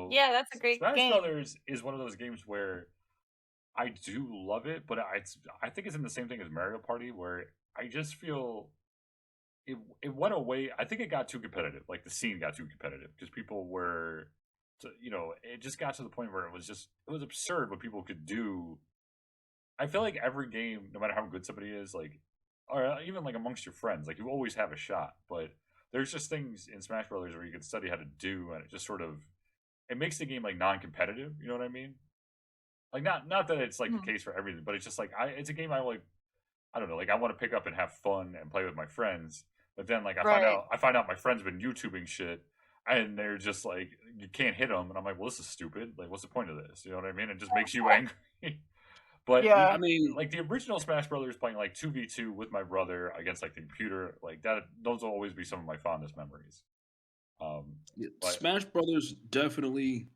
yeah, that's a great game. Smash Brothers is one of those games where I do love it, but I think it's in the same thing as Mario Party, where I just feel it went away. I think it got too competitive. Like the scene got too competitive because people were, it just got to the point where it was absurd what people could do. I feel like every game, no matter how good somebody is, like, or even like amongst your friends, like you always have a shot. But there's just things in Smash Brothers where you can study how to do, and it just sort of it makes the game like non-competitive. You know what I mean? Like not that it's like the case for everything, but it's just like it's a game I like. I don't know, like I want to pick up and have fun and play with my friends. But then like I find out my friend's been YouTubing shit, and they're just like you can't hit them, and I'm like, well, this is stupid. Like, what's the point of this? You know what I mean? It just makes you angry. But I mean, like the original Smash Brothers playing like 2v2 with my brother against like the computer, like that. Those will always be some of my fondest memories. Smash Brothers definitely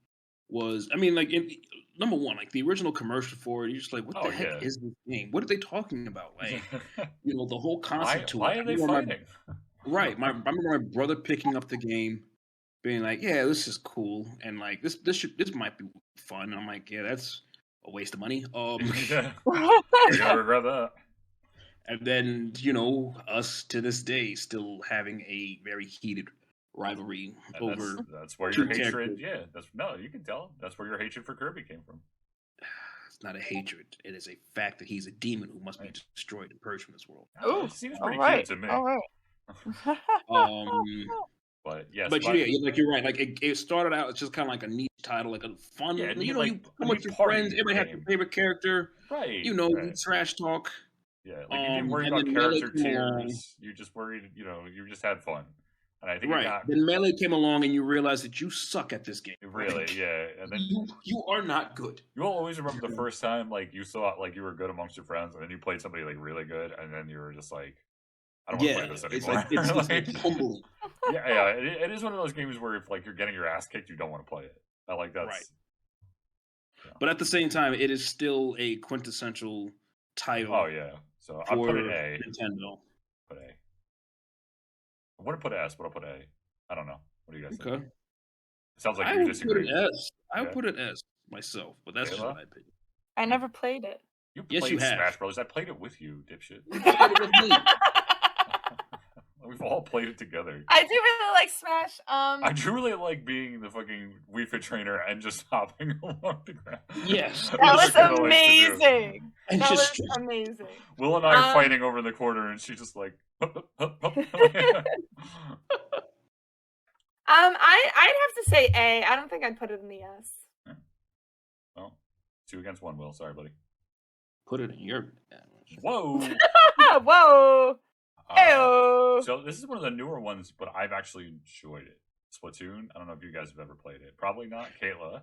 was. I mean, like number one, like the original commercial for it, you're just like, what the heck is this game? What are they talking about? Like, the whole concept to it. Why are they fighting? I remember my brother picking up the game, being like, yeah, this is cool, and like this might be fun. And I'm like, yeah, that's a waste of money. You're gonna regret that. And then us to this day still having a very heated rivalry over. That's where your hatred. Yeah, you can tell. That's where your hatred for Kirby came from. It's not a hatred. It is a fact that he's a demon who must be destroyed and purged from this world. Oh, it seems pretty cute to me. All right. But yes, but like you're right. Like it started out, it's just kind of like a neat title, like a fun. Yeah, you like, you come with your friends. Everybody has your favorite character. Right. You trash talk. Yeah, like you didn't worry about character tiers. You just worried, you just had fun. And I think Then Melee came along, and you realized that you suck at this game. Really, yeah. And then you are not good. You'll always remember the first time, like you thought, like you were good amongst your friends, and then you played somebody like really good, and then you were just like, I don't want to play this anymore. It's humbling. Yeah. It is one of those games where if like you're getting your ass kicked, you don't want to play it. I like that. Right. Yeah. But at the same time, it is still a quintessential title. Oh yeah. So I'll put it A. Nintendo. Put A. I want to put S, but I'll put A. I don't know. What do you guys think? It sounds like you disagree. I would put it S myself, but that's just my opinion. I never played it. You have. Smash Brothers. I played it with you, dipshit. You played it with me. We've all played it together. I do really like Smash. I do really like being the fucking Wii Fit trainer and just hopping along the ground. Yes. That was amazing. That was amazing. Will and I are fighting over in the corner, and she's just like... I'd have to say A. I don't think I'd put it in the S. Yeah. Well, 2 against 1, Will. Sorry, buddy. Put it in your... Whoa! Whoa! So this is one of the newer ones, but I've actually enjoyed it. Splatoon. I don't know if you guys have ever played it. Probably not, Kayla.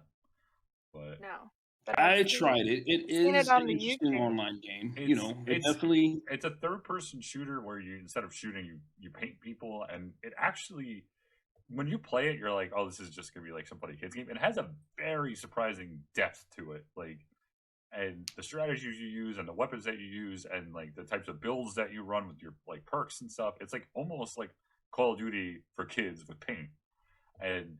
But no. I tried it. It is an interesting online game. It's a third-person shooter where you, instead of shooting, you paint people, and it actually, when you play it, you're like, oh, this is just gonna be like some funny kids game. It has a very surprising depth to it, and the strategies you use, and the weapons that you use, and like the types of builds that you run with your like perks and stuff. It's like almost like Call of Duty for kids with paint, and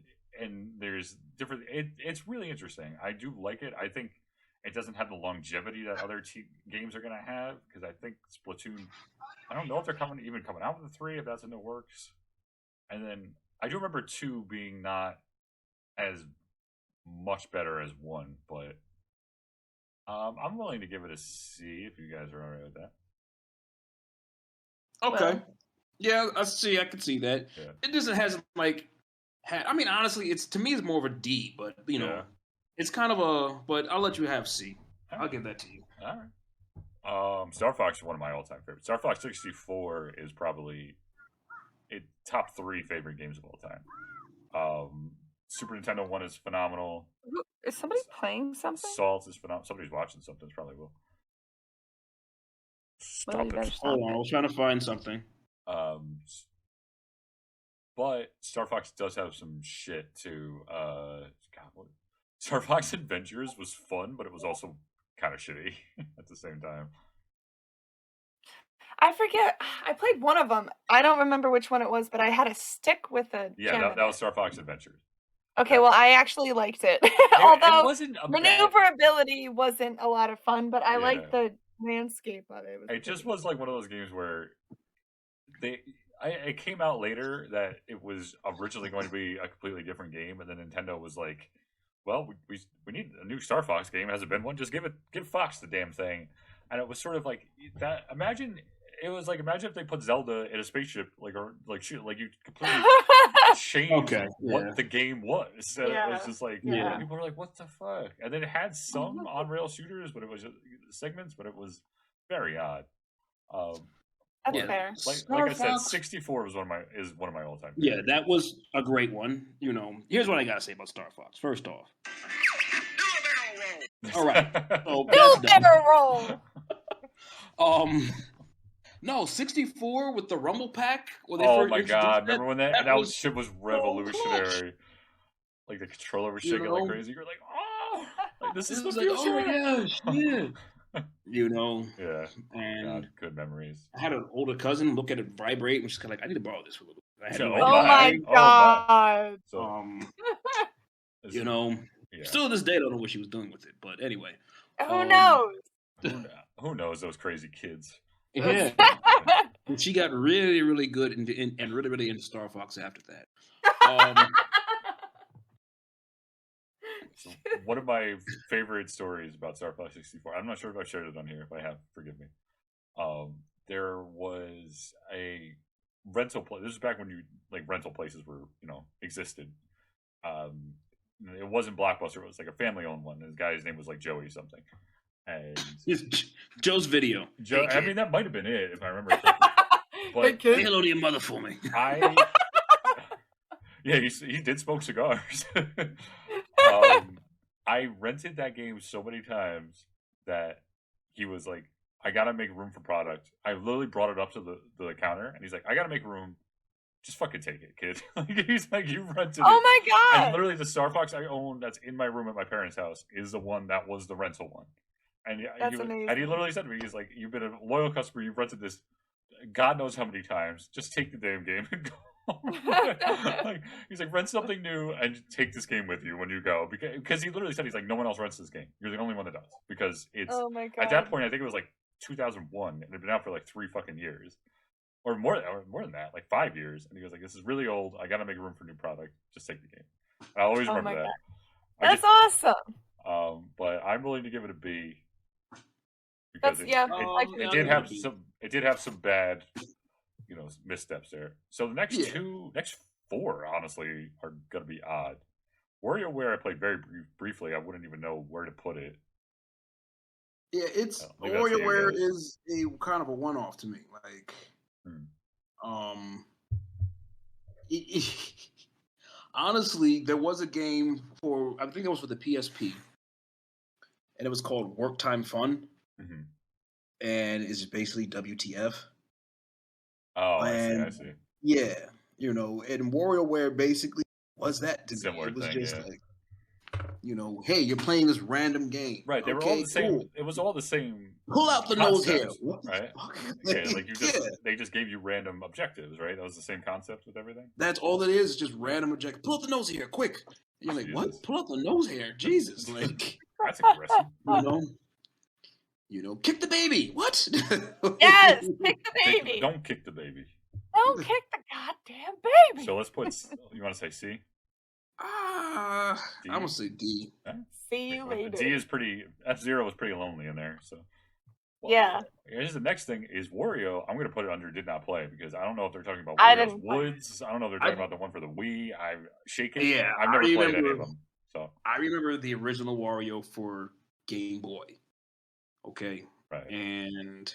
there's different. It's really interesting. I do like it. I think it doesn't have the longevity that other games are gonna have, because I think Splatoon. I don't know if they're coming out with the 3, if that's in the works. And then I do remember 2 being not as much better as 1, but. I'm willing to give it a C if you guys are alright with that. Okay. Yeah, I see. I can see that. Yeah. It doesn't has like. I mean, honestly, to me it's more of a D, but it's kind of a. But I'll let you have C. I'll give that to you. All right. Star Fox is one of my all-time favorites. Star Fox 64 is probably top 3 favorite games of all time. Super Nintendo 1 is phenomenal. Is somebody playing something? Salt is phenomenal. Somebody's watching something. It's probably Will. Stop it. Hold on, I was trying to find something. But Star Fox does have some shit too. Star Fox Adventures was fun, but it was also kind of shitty at the same time. I forget. I played one of them. I don't remember which one it was, but I had a stick with a. Yeah, that was Star Fox Adventures. Okay, well, I actually liked it. Although maneuverability wasn't a lot of fun, but I liked the landscape of it. It just was like one of those games where it came out later that it was originally going to be a completely different game, and then Nintendo was like, well, we need a new Star Fox game. Hasn't been one. Just give Fox the damn thing. And it was sort of like that. Imagine if they put Zelda in a spaceship, you completely changed what the game was. And it was just like people were like, "What the fuck?" And then it had some on-rail shooters, but it was just segments, but it was very odd. That's fair. Like I said, 64 was one of my all-time. Yeah, that was a great one. Here's what I gotta say about Star Fox. First off, all right, so roll. No, 64 with the Rumble Pack. Oh my god! Remember when that shit was revolutionary? Like the controller was shaking like crazy. You're like, oh, this is the future. Oh yeah, shit. Yeah. And god, good memories. I had an older cousin look at it vibrate, and she's kind of like, I need to borrow this for a little bit. Oh my god! So, still to this day, I don't know what she was doing with it. But anyway, who knows? Who knows those crazy kids? Yeah, and she got really, really good and really, really into Star Fox after that. So one of my favorite stories about Star Fox 64. I'm not sure if I shared it on here. If I have, forgive me. There was rental place. This is back when rental places were existed. It wasn't Blockbuster. It was like a family-owned one. This guy's name was like Joey something. And Joe's Video. Joe, hey, I mean, that might have been it if I remember correctly. But Hey, kid. say hello to your mother for me. He did smoke cigars. I rented that game so many times that he was like, I gotta make room for product. I literally brought it up to the counter, and he's like, I gotta make room. Just fucking take it, kid. He's like, you rented it. Oh my god! And literally, the Star Fox I own that's in my room at my parents' house is the one that was the rental one. And Amazing. And he literally said to me, he's like, you've been a loyal customer. You've rented this God knows how many times. Just take the damn game and go. He's like, rent something new and take this game with you when you go. Because he literally said, he's like, no one else rents this game. You're the only one that does. Because it's, oh my god. At that point, I think it was like 2001. And it had been out for like 3 fucking years. Or more than that, like 5 years. And he was like, this is really old. I got to make room for new product. Just take the game. I always remember that. That's awesome. But I'm willing to give it a B. Because it did have some bad, missteps there. So the next next 4, honestly, are going to be odd. WarioWare I played very briefly. I wouldn't even know where to put it. Yeah, it's WarioWare is a kind of a one-off to me. Like, honestly, there was a game I think it was for the PSP, and it was called Work Time Fun, and it's basically WTF. Oh, I see. Yeah, and WarioWare basically was that to Similar me. It was thing, just like, hey, you're playing this random game. Right, they were all the same. Cool. It was all the same. Pull out the nose hair. Right? Yeah, like they just gave you random objectives, right? That was the same concept with everything? That's all it is, just random objectives. Pull out the nose hair, quick. And you're like, what? Pull out the nose hair? Jesus. Like, that's aggressive. Kick the baby. What? Yes, kick the baby. Don't kick the baby. Don't kick the goddamn baby. So let's put, you want to say C? I'm going to say D. See you later. D is pretty, F-Zero was pretty lonely in there, so. Well, yeah. Here's the next thing is Wario. I'm going to put it under did not play because I don't know if they're talking about Wario's Woods. I don't know if they're talking about the one for the Wii. I've never played any of them. So I remember the original Wario for Game Boy. Okay. Right. And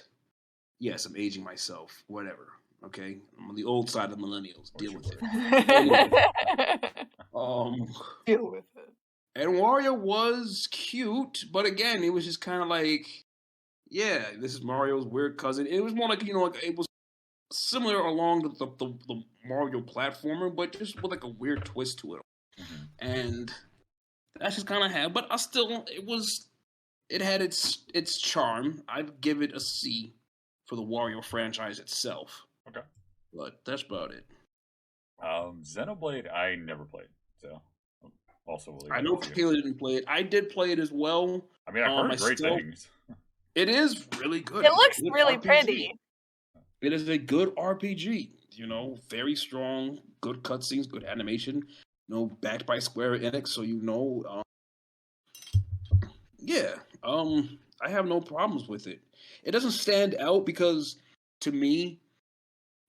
yes, I'm aging myself. Whatever. Okay. I'm on the old side of millennials. Deal with it. Deal with it. And Wario was cute, but again, it was just kind of like, yeah, this is Mario's weird cousin. It was more like, it was similar along the Mario platformer, but just with like a weird twist to it. And that's just kind of had, but it had its charm. I'd give it a C for the Wario franchise itself. Okay. But that's about it. Xenoblade, I never played, so also. I know Taylor didn't play it. I did play it as well. I mean, I've heard great things. It is really good. It looks really pretty. It is a good RPG. Very strong, good cutscenes, good animation. Backed by Square Enix, so I have no problems with it. It doesn't stand out because, to me,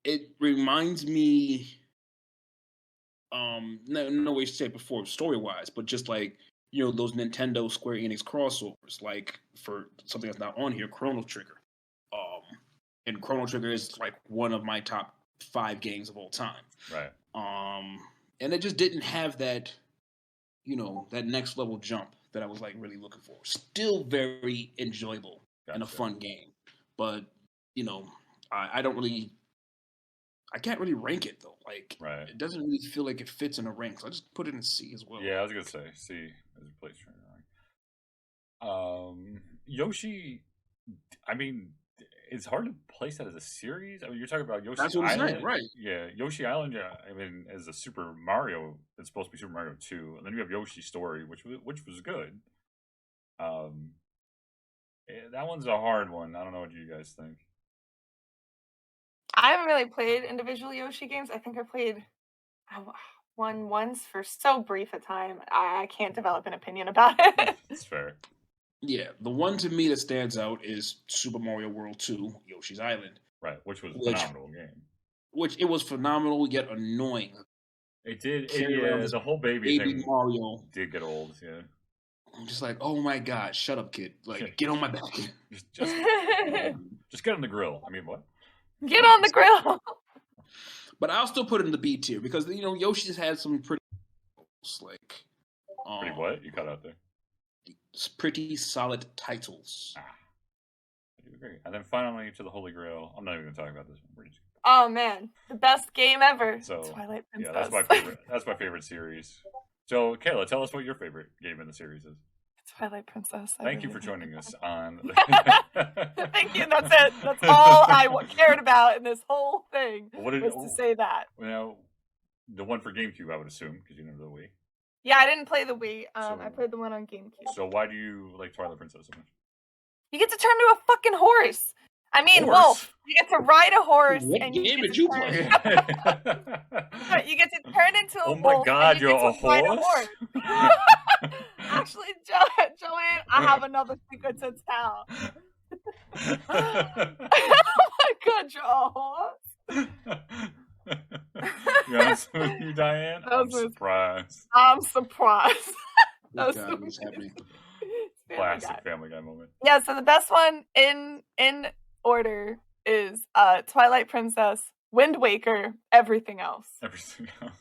it reminds me, no way to say it before, story-wise, but just like, those Nintendo Square Enix crossovers, like, for something that's not on here, Chrono Trigger. And Chrono Trigger is, like, one of my top 5 games of all time. Right. And it just didn't have that, that next level jump that I was like really looking for. Still very enjoyable and a fun game, but I can't really rank it though. Like, It doesn't really feel like it fits in a rank, so I just put it in C as well. Yeah, I was gonna say C as a place. Yoshi, I mean, it's hard to place that as a series. I mean, you're talking about Yoshi That's what Island, I'm saying, right? Yeah, Yoshi Island. Yeah, I mean, as a Super Mario, it's supposed to be Super Mario 2, and then you have Yoshi Story, which was good. That one's a hard one. I don't know what you guys think. I haven't really played individual Yoshi games. I think I played one once for so brief a time. I can't develop an opinion about it. That's fair. Yeah, the one to me that stands out is Super Mario World 2, Yoshi's Island. Right, which was a phenomenal game. which it was phenomenal yet annoying. It did. Yeah, the whole baby thing Mario did get old. Yeah. I'm just like, oh my god, shut up, kid! Like, get on my back. Just get on the grill. I mean, what? Get on the grill. But I'll still put it in the B tier because Yoshi's had some pretty like pretty what you cut out there. Pretty solid titles. I do agree. And then finally to the Holy Grail. I'm not even going to talk about this one. Oh man, the best game ever. So, Twilight Princess. Yeah, that's my favorite. That's my favorite series. So, Kayla, tell us what your favorite game in the series is. Twilight Princess. Thank you for joining us on. Thank you. That's it. That's all I cared about in this whole thing was to say that. The one for GameCube, I would assume, because you know the Wii. Yeah, I didn't play the Wii. I played the one on GameCube. So why do you like Twilight Princess so much? You get to turn to a fucking horse. I mean, wolf. You get to ride a horse. What and game did you play? You get to turn into a wolf. Oh my god, you're a horse? Actually, Joanne, I have another secret to tell. Oh my god, you're a horse? You honest with you, Diane? I'm surprised. I'm surprised. What's happening? Classic Family Guy moment. Yeah, so the best one in order is Twilight Princess, Wind Waker, everything else. Everything else.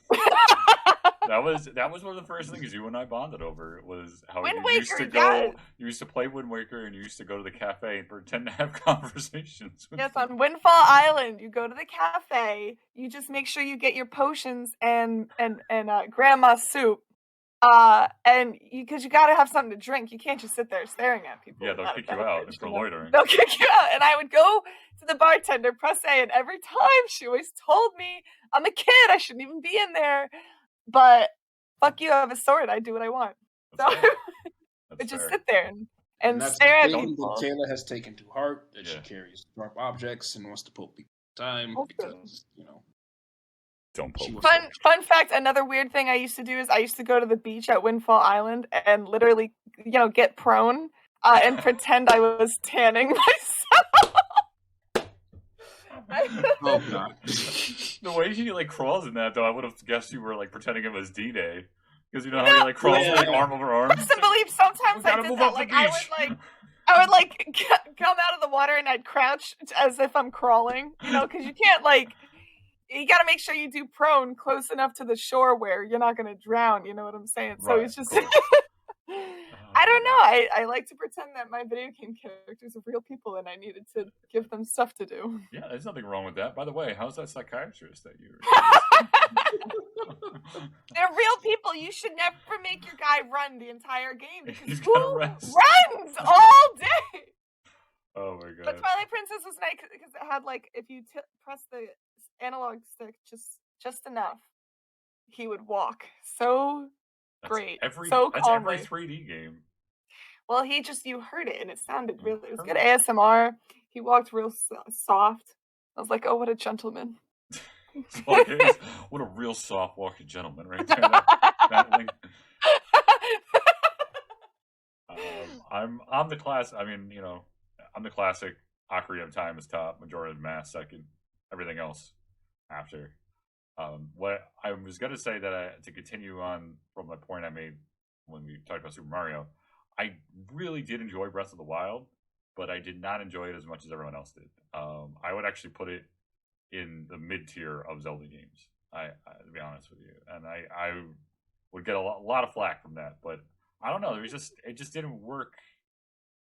That was one of the first things you and I bonded over was how Wind you Waker, used to go. You used to play Wind Waker and you used to go to the cafe and pretend to have conversations. Yes, on Windfall Island, you go to the cafe. You just make sure you get your potions and grandma's soup. And because you got to have something to drink, you can't just sit there staring at people. Yeah, they'll kick you out for loitering. They'll kick you out, and I would go to the bartender, press A, and every time she always told me, "I'm a kid, I shouldn't even be in there." But fuck you, I have a sword. I do what I want. So I just sit there and stare at people. Taylor has taken to heart that she carries sharp objects and wants to poke people time because don't poke. Fun fact, another weird thing I used to do is I used to go to the beach at Windfall Island and literally, get prone and pretend I was tanning myself. Oh god. The way she crawls in that though, I would have guessed you were pretending it was D-Day. Because you know how he crawls arm over arm. I believe sometimes I did that. I would come out of the water and I'd crouch as if I'm crawling, because you can't you got to make sure you do prone close enough to the shore where you're not going to drown. You know what I'm saying? So it's just, I don't know. I like to pretend that my video game characters are real people and I needed to give them stuff to do. Yeah, there's nothing wrong with that. By the way, how's that psychiatrist that you They're real people. You should never make your guy run the entire game because who runs all day? Oh my god. But Twilight Princess was nice because it had if you press the analog stick just enough, he would walk so great. That's every 3D game. Well, you heard it and it sounded it was good ASMR. He walked real soft. I was like, oh, what a gentleman. What a real soft walking gentleman right there. That I'm the class. I mean, I'm the classic. Ocarina of Time is top. Majora's Mask second. Everything else after. What I was going to say to continue on from the point I made when we talked about Super Mario, I really did enjoy Breath of the Wild, but I did not enjoy it as much as everyone else did. I would actually put it in the mid tier of Zelda games. I to be honest with you, and I would get a lot of flack from that, but I don't know. It just didn't work.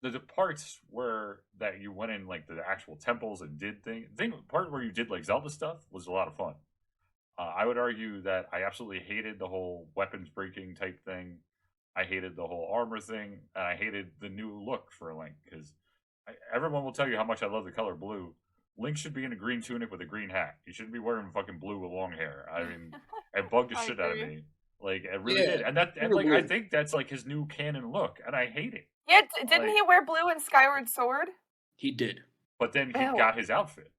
The parts where that you went in the actual temples and did part where you did Zelda stuff was a lot of fun. I would argue that I absolutely hated the whole weapons breaking type thing. I hated the whole armor thing, and I hated the new look for Link because everyone will tell you how much I love the color blue. Link should be in a green tunic with a green hat. He shouldn't be wearing fucking blue with long hair. I mean, it bugged the shit out of me. It really did. And I think that's his new canon look, and I hate it. Yeah, didn't he wear blue in Skyward Sword? He did. But then he got his outfit.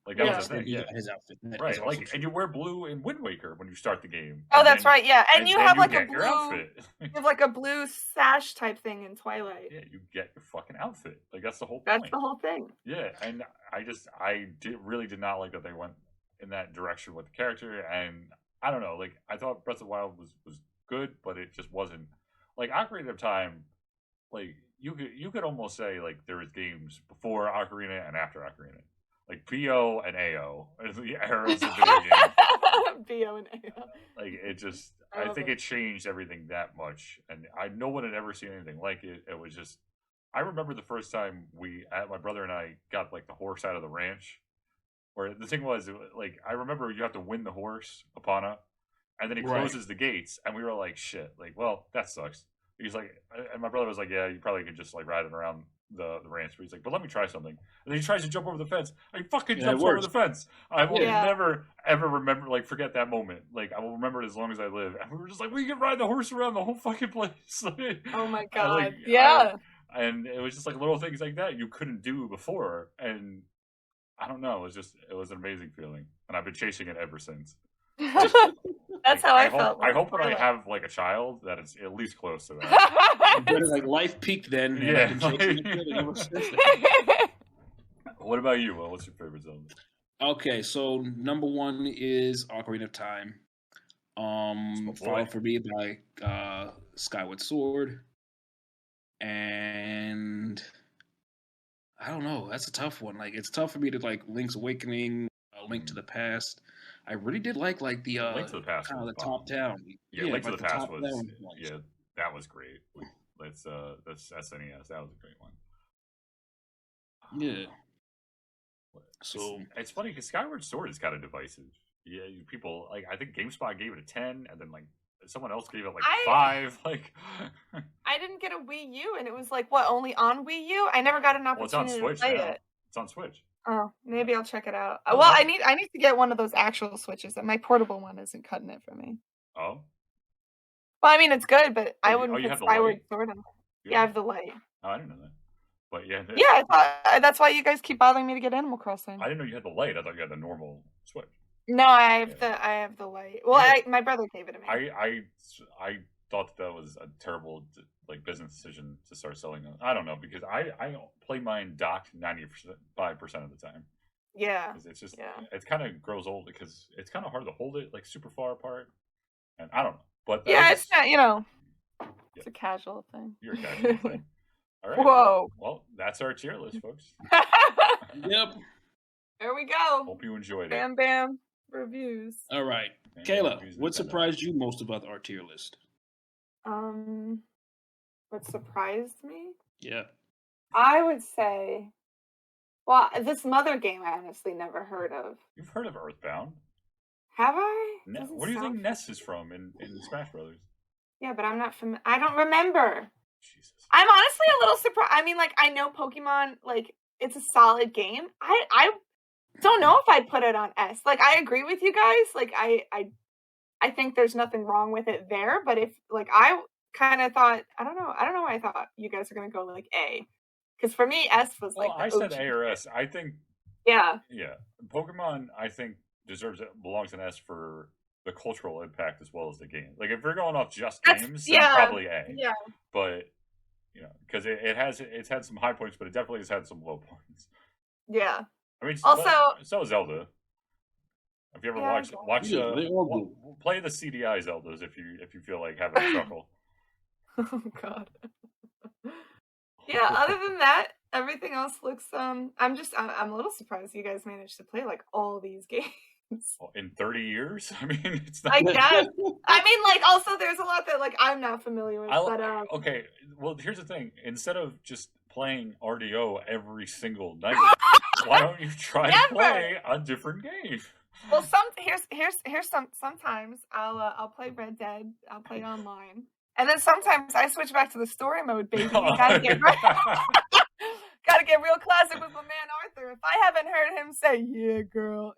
That was the thing. He got his outfit. Right. And you wear blue in Wind Waker when you start the game. Oh, that's right, yeah. And you have a blue outfit. You have a blue sash type thing in Twilight. Yeah, you get your fucking outfit. That's the whole point. That's the whole thing. Yeah, and I really did not like that they went in that direction with the character, and I don't know. Like I thought Breath of the Wild was good, but it just wasn't like Ocarina of Time. Like you could almost say like there was games before Ocarina and after Ocarina, like BO and AO are the eras of video games. BO and AO. Like it just, I think it changed everything that much, and no one had ever seen anything like it. It was just, I remember the first time my brother and I got like the horse out of the ranch. Where the thing was, like, I remember you have to win the horse, Apana, and then he closes the gates, and we were like, shit, like, well, that sucks. He's like, and my brother was like, yeah, you probably could just, like, ride it around the ranch. But he's like, but let me try something. And then he tries to jump over the fence, and he fucking jumps over the fence. I will never, ever remember, like, forget that moment. Like, I will remember it as long as I live. And we were just like, we can ride the horse around the whole fucking place. Oh, my God. Yeah. And it was just, like, little things like that you couldn't do before. And I don't know. It was an amazing feeling, and I've been chasing it ever since. That's how I felt. I hope when I have like a child that it's at least close to that. But like life peaked then. Yeah. And I've been chasing it ever since. What about you? Will? What's your favorite Zelda? Okay, so number one is Ocarina of Time. Followed for me by Skyward Sword, and I don't know. That's a tough one. Like, it's tough for me to like Link's Awakening, Link to the Past. I really did like the Link to the Past, kind of the top down. Yeah, Link to the Past was that was great. That's SNES. That was a great one. Yeah. So it's funny because Skyward Sword is kind of divisive. Yeah, people like I think GameSpot gave it a 10, and then like someone else gave it like 5. Like I didn't get a Wii U, and it was like what, only on Wii U? I never got an opportunity to play it. It's on Switch. Oh, maybe I'll check it out. Well, I need to get one of those actual Switches. My portable one isn't cutting it for me. Oh. Well, I mean it's good, but I wouldn't put Skyward Sword on. Yeah, I have the Lite. Oh, I didn't know that. But yeah. Yeah, I thought that's why you guys keep bothering me to get Animal Crossing. I didn't know you had the Lite. I thought you had the normal Switch. No, I have the Lite. Well, my brother gave it to me. I thought that was a terrible like business decision to start selling them. I don't know because I play mine docked 95% of the time. Yeah, it's just it kind of grows old because it's kind of hard to hold it like super far apart, and I don't know. But it's not it's a casual thing. You're a casual thing. All right. Whoa. Well, that's our tier list, folks. Yep. There we go. Hope you enjoyed it. Bam bam reviews. All right, Kayla, what surprised you most about our tier list? What surprised me? Yeah. I would say, well, this Mother game I honestly never heard of. You've heard of Earthbound? Have I? What do you think Ness is from in Smash Brothers? Yeah, but I'm not I don't remember. Jesus. I'm honestly a little surprised. I mean, like, I know Pokemon, like, it's a solid game. I don't know if I'd put it on S. Like, I agree with you guys. Like, I think there's nothing wrong with it there. But if, like, I kind of thought, I don't know why I thought you guys were going to go, like, A. Because for me, S was, like, I said A or S. I think... Yeah. Yeah. Pokemon, I think, belongs in S for the cultural impact as well as the game. Like, if we're going off just games, then probably A. Yeah. But, because it's had some high points, but it definitely has had some low points. Yeah. I mean, also, so is Zelda. Have you ever play the CDI Zeldas if you feel like having a chuckle? Oh God. Yeah. Other than that, everything else looks. I'm a little surprised you guys managed to play like all these games. In 30 years? I mean, it's not. I guess. I mean, like, also there's a lot that like I'm not familiar with. Okay. Well, here's the thing. Instead of just playing RDO every single night, why don't you try to play a different game? Well, sometimes I'll play Red Dead. I'll play online, and then sometimes I switch back to the story mode. Baby, you gotta get gotta get real classic with my man Arthur. If I haven't heard him say, "Yeah, girl,"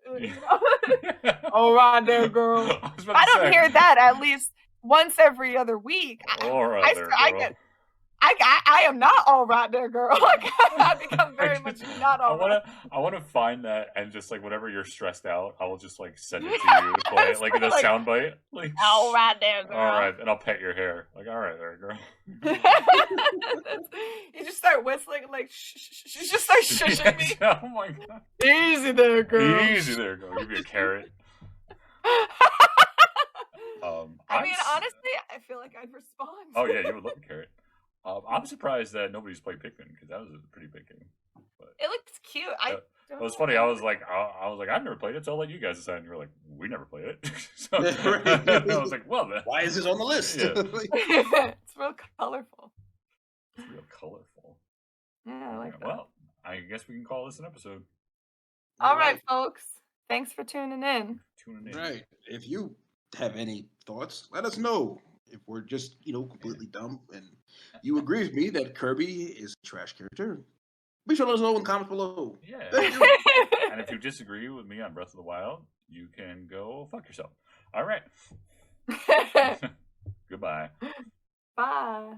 all right there, girl. I don't hear that at least once every other week. I I am not all right there, girl. Like, I become very much not all right. I want to find that and just like whenever you're stressed out, I will just like send it to you to play it, like in a soundbite. Like, all right there, girl. All right, and I'll pet your hair. Like, all right there, girl. You just start whistling, like, shh. You just start shushing me. Oh my god. Easy there, girl. Easy there, girl. Give me a carrot. I mean, honestly, I feel like I'd respond. Oh yeah, you would love a carrot. I'm surprised that nobody's played Pikmin because that was a pretty big game. But it looks cute. It was funny. I was like, I've never played it, so I'll let you guys decide. And you were like, we never played it. So I was like, well, then. Why is this on the list? Yeah. It's real colorful. It's real colorful. Yeah, I like that. Well, I guess we can call this an episode. All right, folks. Thanks for tuning in. Right. If you have any thoughts, let us know. If we're just, completely dumb and you agree with me that Kirby is a trash character, be sure to let us know in the comments below. Yeah. And if you disagree with me on Breath of the Wild, you can go fuck yourself. All right. Goodbye. Bye.